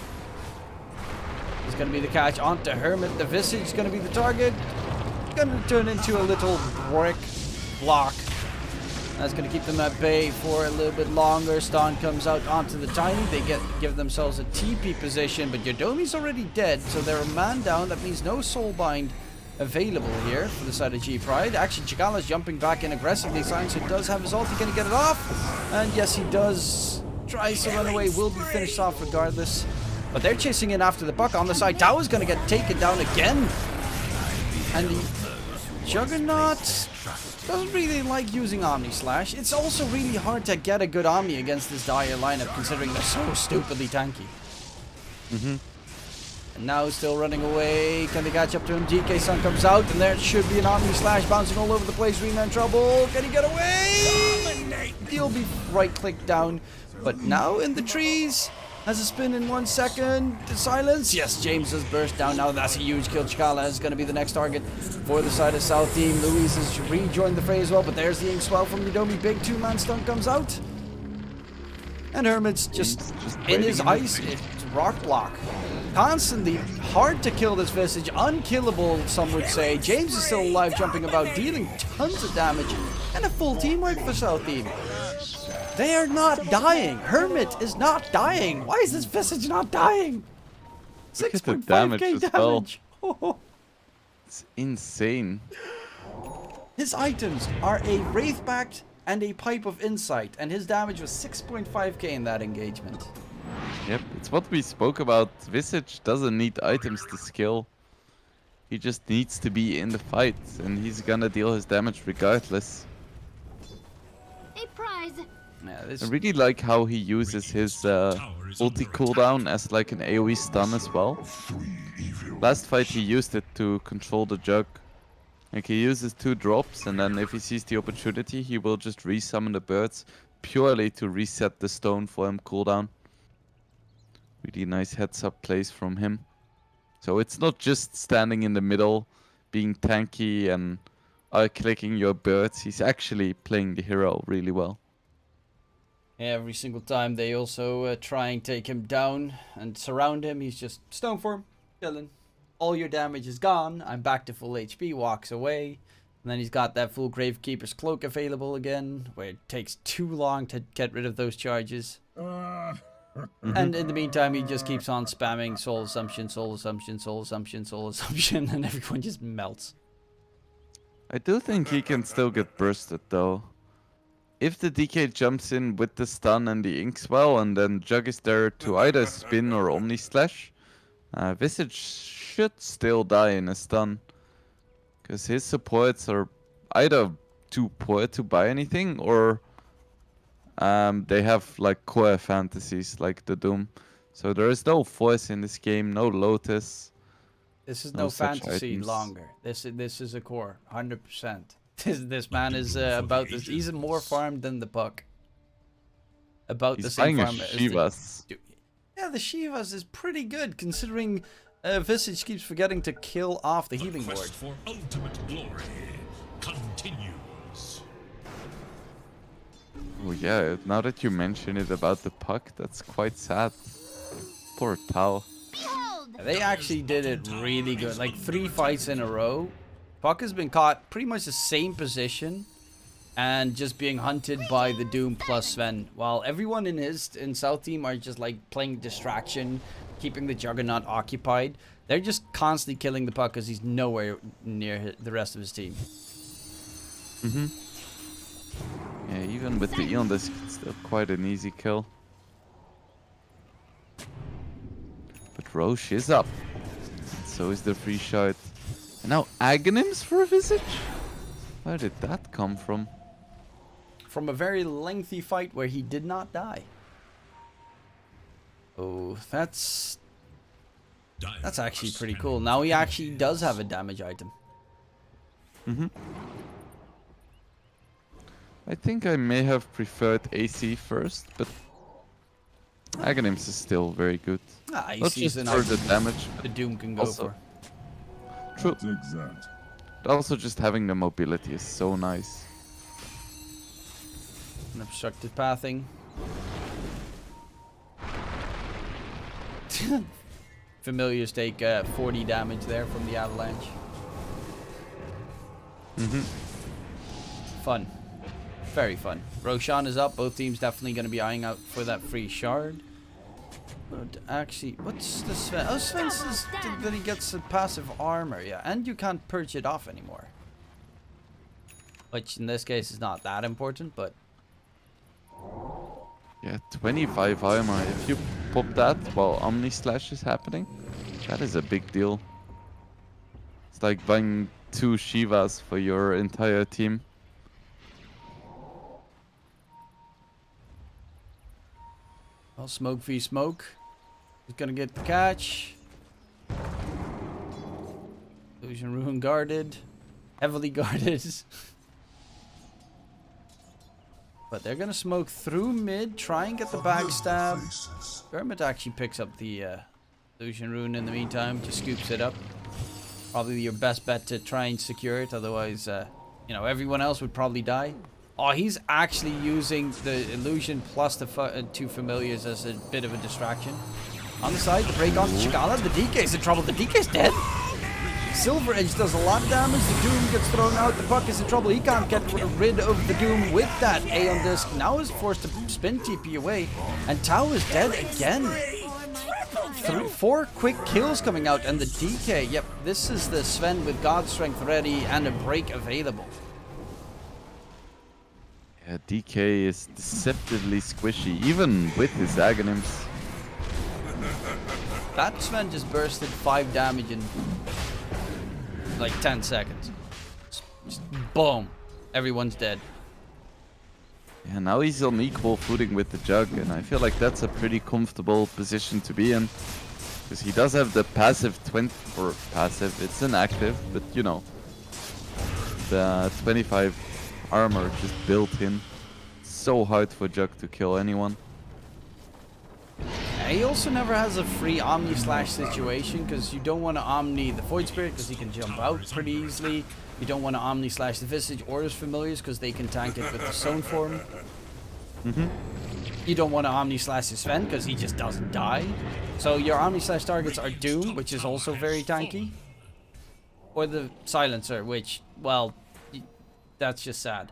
Is going to be the catch onto Hermit. The Visage is going to be the target. Going to turn into a little brick block. That's going to keep them at bay for a little bit longer. Ston comes out onto the Tiny. They give themselves a TP position, but Yodomi's already dead, so they're a man down. That means no Soulbind available here for the side of G-Pride. Actually, Chagala's jumping back in aggressively. Silencer does have his ulti. Going to get it off. And yes, he does. Tries to run away. Will be finished off regardless. But they're chasing in after the puck on the side. Tao is going to get taken down again. And the Juggernaut doesn't really like using Omni Slash. It's also really hard to get a good Omni against this dire lineup, considering they're so stupidly tanky. And now still running away. Can they catch up to him? DK Sun comes out, and there should be an Omni Slash bouncing all over the place. Rena in trouble. Can he get away? He'll be right-clicked down. But now in the trees. Has a spin in 1 second. Silence. Yes, James has burst down. Now that's a huge kill. Chikala is going to be the next target for the side of South team. Luis has rejoined the fray as well, but there's the ink swell from Yodomi. Big 2-man stun comes out. And Hermit's just in his ice. It's rock block. Constantly hard to kill this Visage. Unkillable, some would say. James is still alive, jumping about, dealing tons of damage. And a full team wipe for South team. They are not dying. Hermit is not dying. Why is this Visage not dying? 6.5k damage. Well. It's insane. His items are a Wraithback and a Pipe of Insight, and his damage was 6.5k in that engagement. Yep, it's what we spoke about. Visage doesn't need items to skill. He just needs to be in the fight, and he's gonna deal his damage regardless. A prize. Yeah, I really like how he uses his ulti cooldown as like an AoE stun as well. Last fight he used it to control the jug. Like he uses 2 drops, and then if he sees the opportunity he will just resummon the birds purely to reset the stone for him cooldown. Really nice heads up plays from him. So it's not just standing in the middle, being tanky and clicking your birds. He's actually playing the hero really well. Every single time they also try and take him down and surround him, he's just stone form, chilling. All your damage is gone. I'm back to full HP. Walks away. And then he's got that full Gravekeeper's Cloak available again, where it takes too long to get rid of those charges. And in the meantime, he just keeps on spamming Soul Assumption, Soul Assumption, Soul Assumption, Soul Assumption, and everyone just melts. I do think he can still get bursted though. If the DK jumps in with the stun and the Inkswell, and then Jug is there to either spin or Omni Slash, Visage should still die in a stun. Because his supports are either too poor to buy anything, or they have like core fantasies like the Doom. So there is no Force in this game, no Lotus. This is no fantasy longer. This is a core, 100%. This man is about this. He's more farmed than the Puck. About the same farm as Shivas. Yeah, the Shivas is pretty good considering Visage keeps forgetting to kill off the healing ward. For ultimate glory continues. Oh yeah, now that you mention it about the Puck, that's quite sad. Poor Tao. They actually did it really good. Like 3 fights in a row. Puck has been caught pretty much the same position and just being hunted by the Doom plus Sven, while everyone in South team are just like playing distraction, keeping the Juggernaut occupied. They're just constantly killing the Puck because he's nowhere near the rest of his team. Yeah, even with the Eon Disc, it's still quite an easy kill. But Roche is up. And so is the free shot. And now Aghanims for Visage? Where did that come from? From a very lengthy fight where he did not die. Oh, that's actually pretty cool. Now he actually does have a damage item. I think I may have preferred AC first, but Aghanims is still very good. Not AC is just an for the item damage, the Doom can go also for. True. But also just having the mobility is so nice. Unobstructed pathing. Familiars take 40 damage there from the avalanche. Fun. Very fun. Roshan is up. Both teams definitely going to be eyeing out for that free shard. But actually, what's the Sven? Oh, Sven says that he gets a passive armor, yeah. And you can't purge it off anymore. Which in this case is not that important, but... Yeah, 25 armor. If you pop that while Omni Slash is happening, that is a big deal. It's like buying 2 Shivas for your entire team. Well, smoke v smoke. He's gonna get the catch. Illusion Rune guarded. Heavily guarded. But they're gonna smoke through mid, try and get the backstab. Gurmit actually picks up the Illusion Rune in the meantime, just scoops it up. Probably your best bet to try and secure it, otherwise, you know, everyone else would probably die. Oh, he's actually using the illusion plus the 2 familiars as a bit of a distraction. On the side, the break on Chikala. The DK's in trouble. The DK's dead. Silver Edge does a lot of damage. The Doom gets thrown out. The Puck is in trouble. He can't get rid of the Doom with that Aeon Disc. Now is forced to spin TP away. And Tao is dead again. 4 quick kills coming out. And the DK, yep, this is the Sven with God Strength ready and a break available. Yeah, DK is deceptively squishy, even with his Aghanims. That Sven just bursted 5 damage in like 10 seconds. Just boom. Everyone's dead. Yeah, now he's on equal footing with the Jug, and I feel like that's a pretty comfortable position to be in. Because he does have the passive 20, or passive, it's an active, but you know, the 25 armor just built in. So hard for Jug to kill anyone. He also never has a free Omni Slash situation because you don't want to Omni the Void Spirit because he can jump out pretty easily. You don't want to Omni Slash the Visage or his familiars because they can tank it with the Stone form. You don't want to Omni Slash Sven because he just doesn't die. So your Omni Slash targets are Doom, which is also very tanky. Or the Silencer, which, well, that's just sad.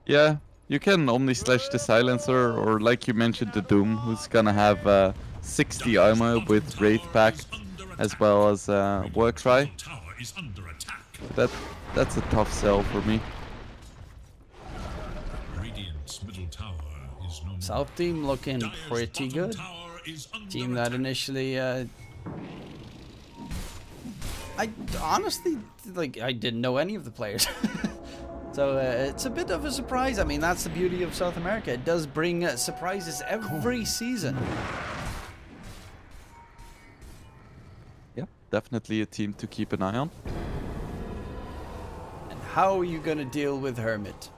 Yeah, you can Omni Slash the Silencer, or like you mentioned, the Doom, who's gonna have 60 armor with Wraith Pact, as well as Warcry. That's a tough sell for me. South team looking pretty good. Team that initially, I honestly, like, I didn't know any of the players. So it's a bit of a surprise. I mean, that's the beauty of South America. It does bring surprises every season. Yeah, definitely a team to keep an eye on. And how are you going to deal with Hermit?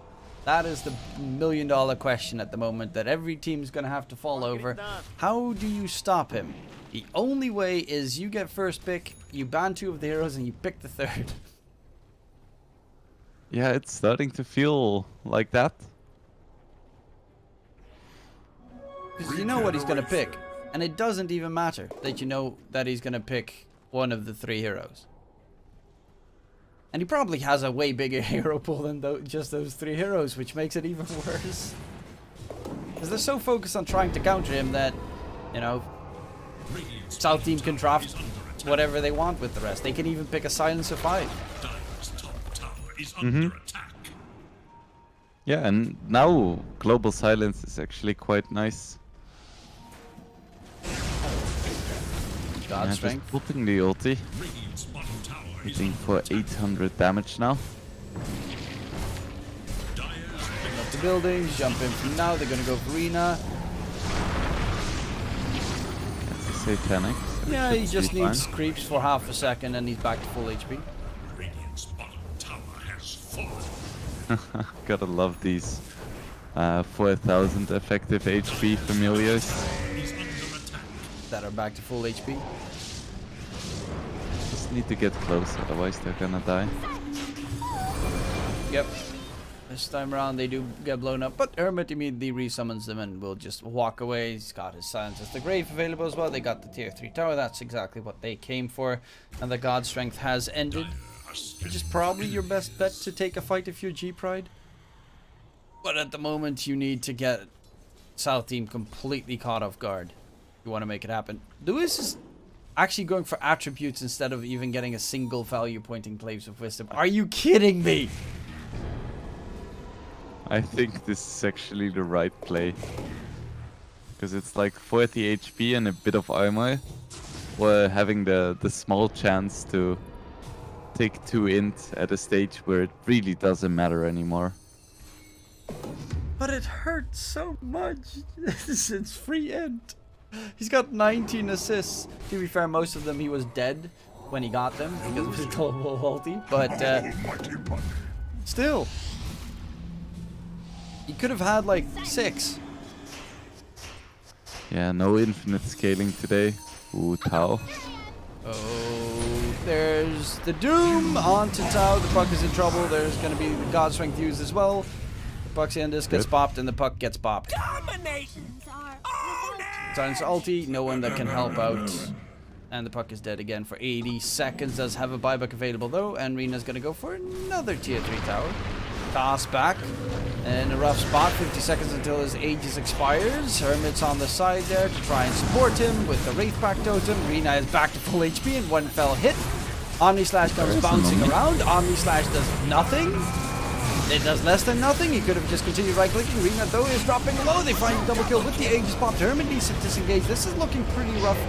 That is the million-dollar question at the moment that every team's going to have to fall over. How do you stop him? The only way is you get first pick, you ban 2 of the heroes, and you pick the 3rd. Yeah, it's starting to feel like that. Because you know what he's going to pick. And it doesn't even matter that you know that he's going to pick one of the 3 heroes. And he probably has a way bigger hero pool than just those 3 heroes, which makes it even worse. Because they're so focused on trying to counter him that, you know, South team can draft whatever they want with the rest. They can even pick a Silencer 5. Yeah, and now Global Silence is actually quite nice. God strength. Just putting the ulti. Hitting for 800 damage now. Up the buildings, jump in from now. They're gonna go for Rina. That's a satanic. So Yeah, he just be fine. needs creeps for half a second and he's back to full HP. Gotta love these 4000 effective HP familiars. That are back to full HP. Just need to get close, otherwise they're gonna die. Yep. This time around they do get blown up, but Hermit immediately resummons them and will just walk away. He's got his Silence as the Grave available as well. They got the tier 3 tower. That's exactly what they came for. And the God Strength has ended. Which is probably your best bet to take a fight if you're G-Pride. But at the moment you need to get South team completely caught off guard. You want to make it happen. Lewis is actually going for attributes instead of even getting a single value pointing Claves of Wisdom. Are you kidding me? I think this is actually the right play. Because it's like 40 HP and a bit of armor. Or having the small chance to take 2 int at a stage where it really doesn't matter anymore. But it hurts so much. It's free int. He's got 19 assists. To be fair, most of them he was dead when he got them because of his global ulti. But still, he could have had like 6. Yeah, no infinite scaling today. Ooh, Tau. Oh, there's the Doom onto Tau. The Puck is in trouble. There's going to be the God Strength used as well. The Puck's in this gets popped and the Puck gets popped. Silence ulti, no one that can help out. And the Puck is dead again for 80 seconds. Does have a buyback available though. And Rina's going to go for another tier 3 tower. Toss back. In a rough spot, 50 seconds until his Aegis expires. Hermit's on the side there to try and support him with the Wraith Pact totem. Rina is back to full HP and one fell hit. Omni Slash comes bouncing around. Omni Slash does nothing. It does less than nothing. He could have just continued right-clicking. Rina, though, is dropping low. They find a double kill with the Aegis popped. Hermit needs to disengage. This is looking pretty rough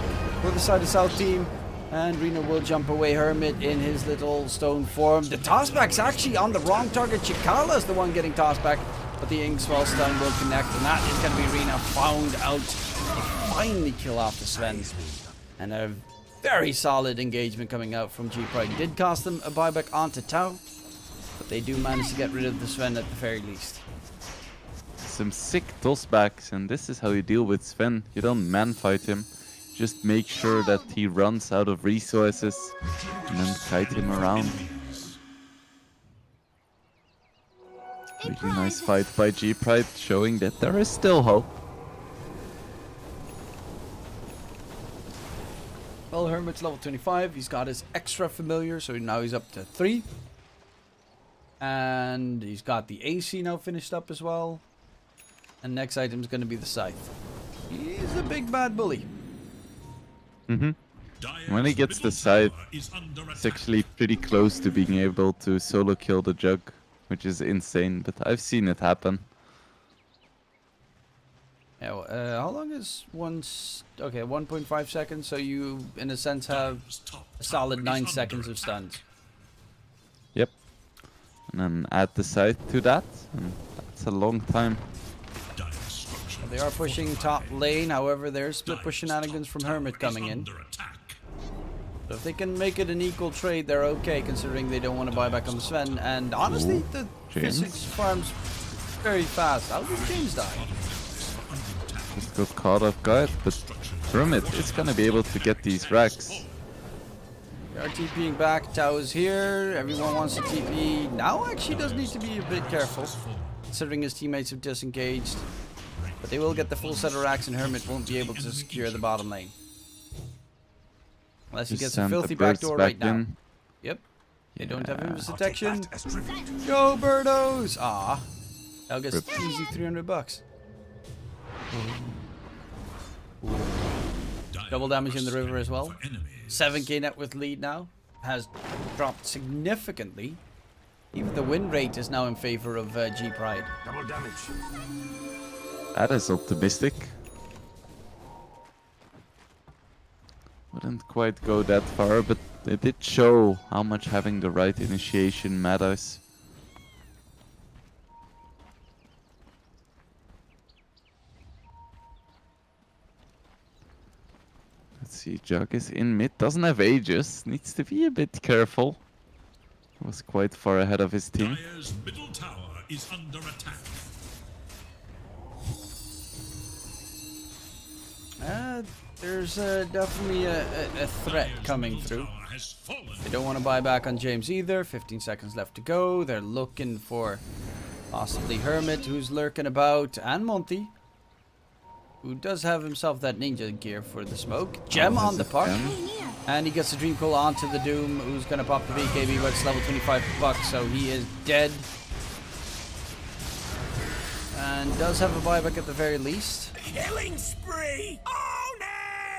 for the side of South team. And Rina will jump away. Hermit in his little stone form. The tossback's actually on the wrong target. Chikala's the one getting tossed back. But the Inkswell stun will connect. And that is going to be Rina found out. They finally kill off the Sven. And a very solid engagement coming out from G-Pride. Did cost them a buyback onto Tau. But they do manage to get rid of the Sven at the very least. Some sick tossbacks, and this is how you deal with Sven. You don't man-fight him. Just make sure that he runs out of resources and then kite him around. A Really nice prize. fight by G-Pride, showing that there is still hope. Well, Hermit's level 25. He's got his extra familiar, so now he's up to 3. And he's got the AC now finished up as well. And next item is going to be the Scythe. He's a big bad bully. When he gets the scythe, it's actually pretty close to being able to solo kill the Jug, which is insane, but I've seen it happen. Yeah, how long is okay, 1.5 seconds, so you, in a sense, have a solid 9 seconds of stuns. Yep. And then add the scythe to that, and that's a long time. They are pushing top lane, however, there's split push shenanigans from Hermit coming in. So if they can make it an equal trade, they're okay, considering they don't want to buy back on the Sven. And honestly, the James. physics farms very fast. How did James die? Just got caught off guard, but Hermit is gonna be able to get these racks. They are TPing back, Tao is here, everyone wants to TP. Now actually does need to be a bit careful, considering his teammates have disengaged. But they will get the full set of racks and Hermit won't be able to secure the bottom lane. Unless he Just gets a send the filthy birds backdoor back right now. in. Yep. They don't have invis I'll take detection. that as tribute. Go Birdos! Ah. That'll get easy $300. Double damage in the river as well. 7k net worth lead now. Has dropped significantly. Even the win rate is now in favor of G-Pride. Double damage. That is optimistic. Wouldn't quite go that far, but it did show how much having the right initiation matters. Let's see, Jug is in mid, doesn't have Aegis, needs to be a bit careful. Was quite far ahead of his team. Dire's middle tower is under attack. There's definitely a threat coming through. They don't want to buy back on James either. 15 seconds left to go. They're looking for possibly Hermit, who's lurking about, and Monty, who does have himself that ninja gear for the smoke. Gem on the puck. And he gets the Dream Coil onto the Doom, who's going to pop the BKB, but it's level 25 bucks, so he is dead. And does have a buyback at the very least. Killing spree! On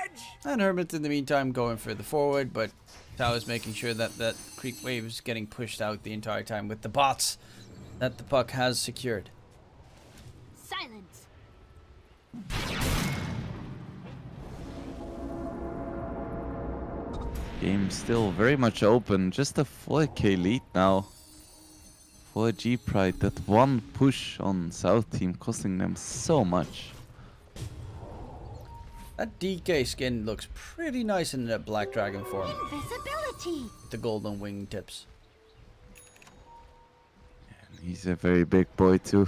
edge! And Hermit in the meantime going for the forward, but Tao is making sure that that creep wave is getting pushed out the entire time with the bots that the puck has secured. Silence. Game still very much open, just a 4k lead now for G-Pride. That one push on South team costing them so much. That DK skin looks pretty nice in that Black Dragon form. Invisibility. The golden wing tips. And he's a very big boy too.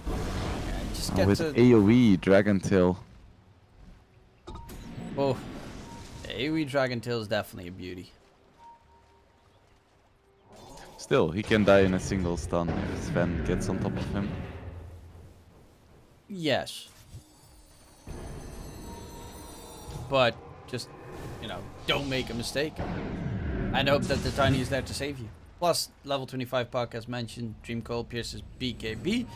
And just Now get with to... AoE Dragon Tail. Oh, AoE Dragon Tail is definitely a beauty. Still, he can die in a single stun if Sven gets on top of him. Yes. But just, you know, don't make a mistake. And hope that the Tiny is there to save you. Plus, level 25 puck, as mentioned, Dream Coil pierces BKB,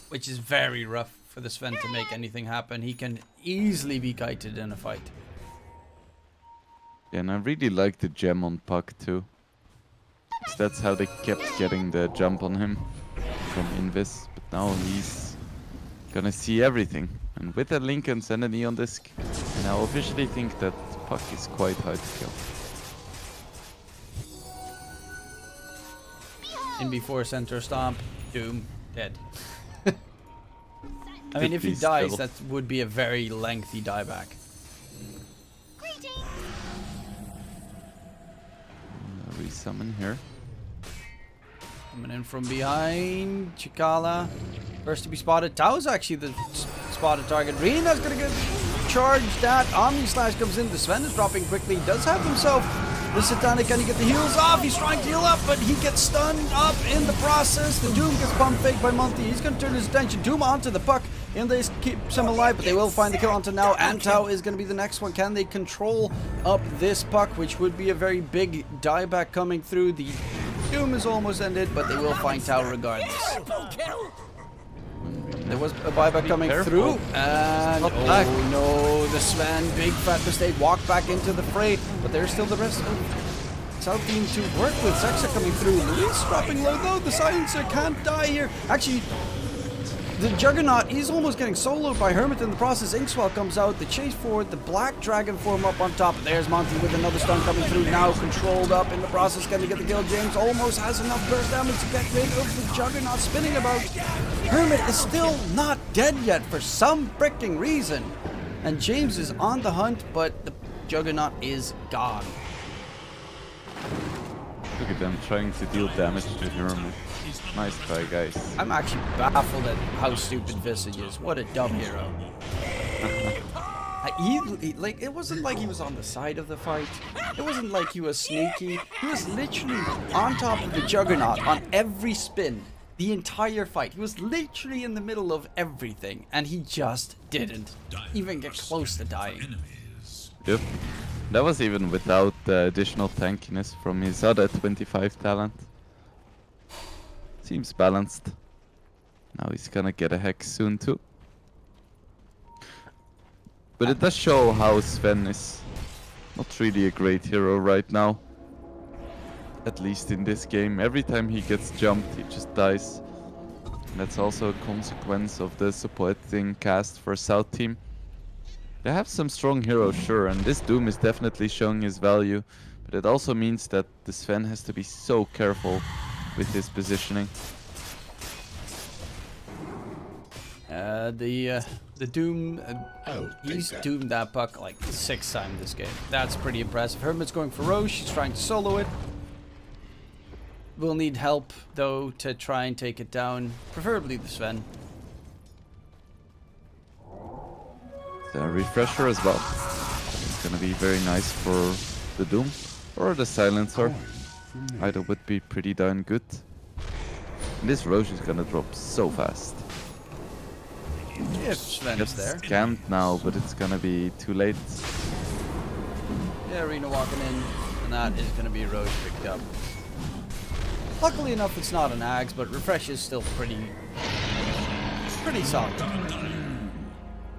which is very rough for the Sven to make anything happen. He can easily be kited in a fight. Yeah, and I really like the gem on puck too. 'Cause that's how they kept getting the jump on him from Invis. But now he's gonna see everything. And with a Lincoln's and a Neon Disc, I now officially think that puck is quite hard to kill. In before center stomp, Doom, dead. I mean, if he Could be dies, still. that would be a very lengthy dieback. Greetings. Resummon here. Coming in from behind, Chikala, first to be spotted. Tao's actually the spotted target. Rena's gonna get charged at. Omni Slash comes in. The Sven is dropping quickly. Does have himself The Satanic, can he get the heals off? He's trying to heal up, but he gets stunned up in the process. The Doom gets pump faked by Monty. He's going to turn his attention. Doom onto the puck, and they keep him alive, but they will find the kill onto now. And Tau is going to be the next one. Can they control up this puck, which would be a very big dieback coming through? The Doom is almost ended, but they will find Tau regardless. There was a buyback coming through, and oh no, the Sven, big fat mistake, walked back into the fray, but there's still the rest of South team to work with. Zexa coming through, Luis dropping low though, the Silencer can't die here. Actually, the Juggernaut, he's almost getting soloed by Hermit in the process. Inkswell comes out, the chase forward, the Black Dragon form up on top. There's Monty with another stun coming through, now controlled up in the process. Can he get the kill? James almost has enough burst damage to get rid of the Juggernaut spinning about. Hermit is still not dead yet for some freaking reason. And James is on the hunt, but the Juggernaut is gone. Look at them trying to deal damage to Hermit. Nice try, guys. I'm actually baffled at how stupid Visage is. What a dumb hero. Like, it wasn't like he was on the side of the fight. It wasn't like he was sneaky. He was literally on top of the Juggernaut on every spin. The entire fight. He was literally in the middle of everything. And he just didn't even get close to dying. Yep. That was even without the additional tankiness from his other 25 talent. Seems balanced. Now he's gonna get a Hex soon too. But it does show how Sven is not really a great hero right now. At least in this game. Every time he gets jumped, he just dies. And that's also a consequence of the supporting cast for South team. They have some strong heroes, sure, and this Doom is definitely showing his value. But it also means that the Sven has to be so careful with his positioning. The Doom, he's doomed that puck like 6 times this game. That's pretty impressive. Hermit's going for Roche, he's trying to solo it. We'll need help though to try and take it down, preferably the Sven. The refresher as well. It's gonna be very nice for the Doom or the Silencer. Either would be pretty darn good. And this Roche is gonna drop so fast. If Sven is there. Scanned now, but it's gonna be too late. Yeah, Arena walking in, and that is gonna be Roche picked up. Luckily enough, it's not an Ags, but refresh is still pretty solid.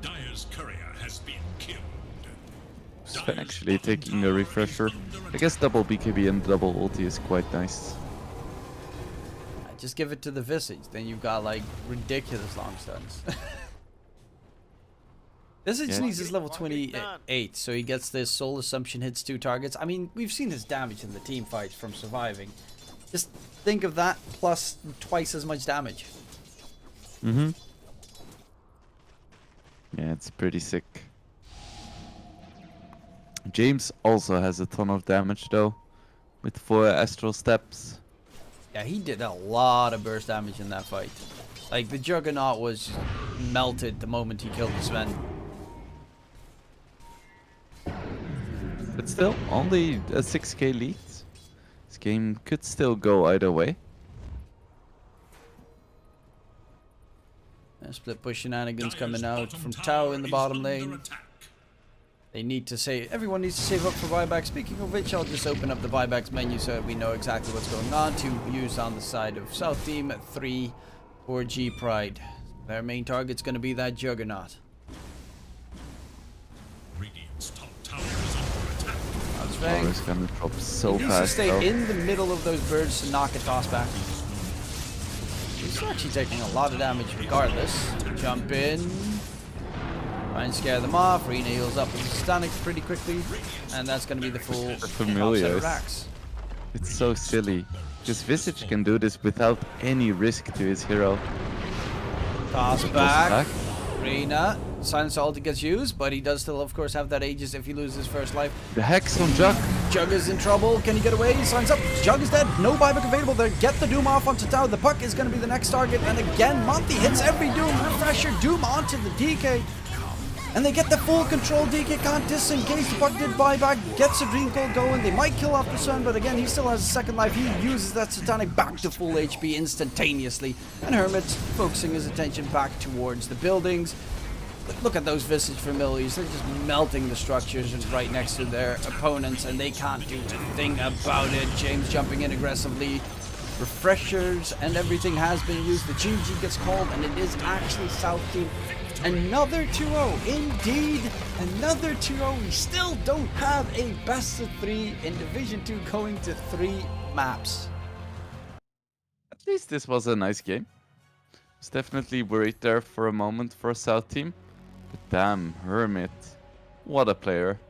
Dire's courier has been killed. Sven actually taking a refresher. I guess double BKB and double ulti is quite nice. Just give it to the Visage, then you've got like ridiculous long stuns. Visage needs his level 28, so he gets this Soul Assumption, hits 2 targets. I mean, we've seen his damage in the team fights from surviving. Just think of that plus twice as much damage. Yeah, it's pretty sick. James also has a ton of damage though, with 4 Astral Steps. Yeah, he did a lot of burst damage in that fight. Like, the Juggernaut was melted the moment he killed the Sven. But still, only a 6k lead. This game could still go either way. Split push shenanigans coming out from Tau in the bottom lane. They need to save. Everyone needs to save up for buyback. Speaking of which, I'll just open up the buybacks menu so that we know exactly what's going on to use on the side of South Team at 3 for G Pride. Their main target's going to be that Juggernaut. Radiant's top tower is under attack. Power is gonna drop so He needs to fast. stay though. in the middle of those birds to knock a toss back. He's actually taking a lot of damage regardless. Jump in. Try and scare them off. Rena heals up with the Stanic pretty quickly. And that's going to be the full Familiar. of racks. It's so silly. Because Visage can do this without any risk to his hero. Toss Goes back. Rena. Silence ulti gets used, but he does still, of course, have that Aegis if he loses first life. The Hex on Jug. Jug is in trouble. Can he get away? He signs up. Jug is dead. No buyback available there. Get the Doom off onto Tau. The puck is going to be the next target. And again, Monty hits every Doom. Refresher. Doom onto the DK. And they get the full control. DK can't disengage. The puck did buyback. Gets a dream goal going. They might kill off the Sun, but again, he still has a second life. He uses that Satanic back to full HP instantaneously. And Hermit's focusing his attention back towards the buildings. Look at those Visage Familiars. They're just melting the structures right next to their opponents, and they can't do a thing about it. James jumping in aggressively. Refreshers and everything has been used. The GG gets called, and it is actually South Team. Another 2-0. Indeed, another 2-0. We still don't have a best of 3 in Division 2 going to 3 maps. At least this was a nice game. I was definitely worried there for a moment for South Team. But damn, Hermit. What a player.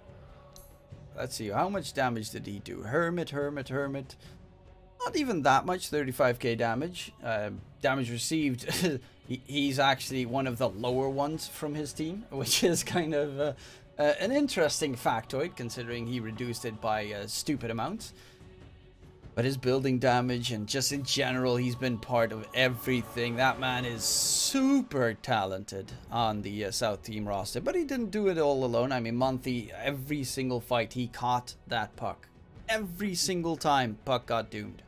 Let's see, how much damage did he do? Hermit. Not even that much, 35k damage. Damage received, he's actually one of the lower ones from his team, which is kind of an interesting factoid, considering he reduced it by a stupid amount. But his building damage and just in general, he's been part of everything. That man is super talented on the South Team roster, but he didn't do it all alone. I mean, Monty, every single fight he caught that puck. Every single time, puck got doomed.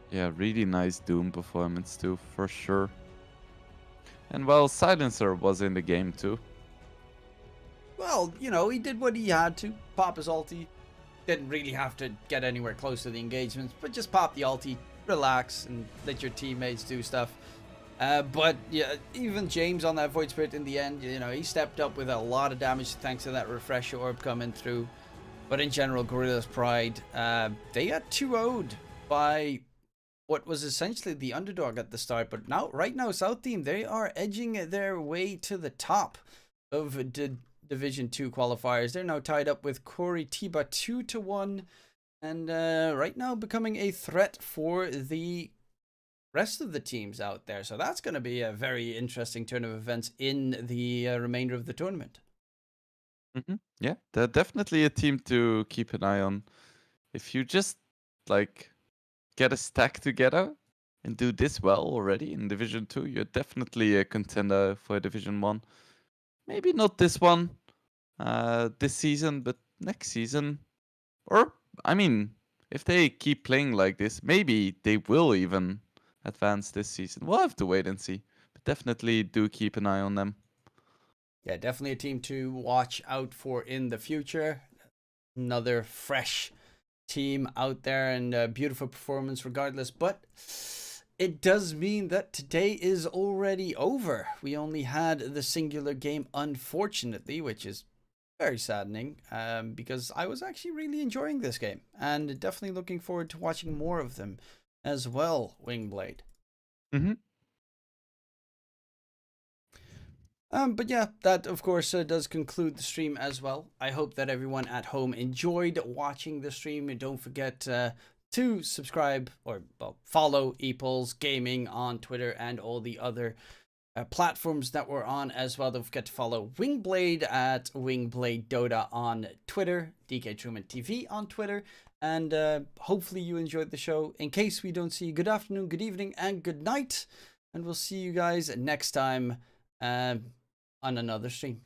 Yeah, really nice Doom performance too, for sure. And well, Silencer was in the game too. Well, you know, he did what he had to. Pop his ulti. Didn't really have to get anywhere close to the engagements, but just pop the ulti, relax, and let your teammates do stuff. But yeah, even James on that Void Spirit in the end, you know, he stepped up with a lot of damage thanks to that Refresher Orb coming through. But in general, Gorilla's Pride, they got 2-0'd by what was essentially the underdog at the start. But now, right now, South Team, they are edging their way to the top of the Division 2 qualifiers. They're now tied up with Corey Tiba 2-1, and right now becoming a threat for the rest of the teams out there. So that's going to be a very interesting turn of events in the remainder of the tournament. Yeah, they're definitely a team to keep an eye on. If you just like get a stack together and do this well already in Division 2, you're definitely a contender for Division 1. Maybe not this one, this season, but next season. Or, I mean, if they keep playing like this, maybe they will even advance this season. We'll have to wait and see. But definitely do keep an eye on them. Yeah, definitely a team to watch out for in the future. Another fresh team out there, and a beautiful performance regardless. But it does mean that today is already over. We only had the singular game, unfortunately, which is very saddening, because I was actually really enjoying this game and definitely looking forward to watching more of them as well, Wingblade. But yeah, that of course does conclude the stream as well. I hope that everyone at home enjoyed watching the stream. And don't forget to subscribe or follow Epulze Gaming on Twitter and all the other platforms that we're on as well. Don't forget to follow Wingblade at Wingblade Dota on Twitter, Dktruman TV on Twitter, and hopefully you enjoyed the show. In case we don't see you, good afternoon, good evening, and good night, and we'll see you guys next time on another stream.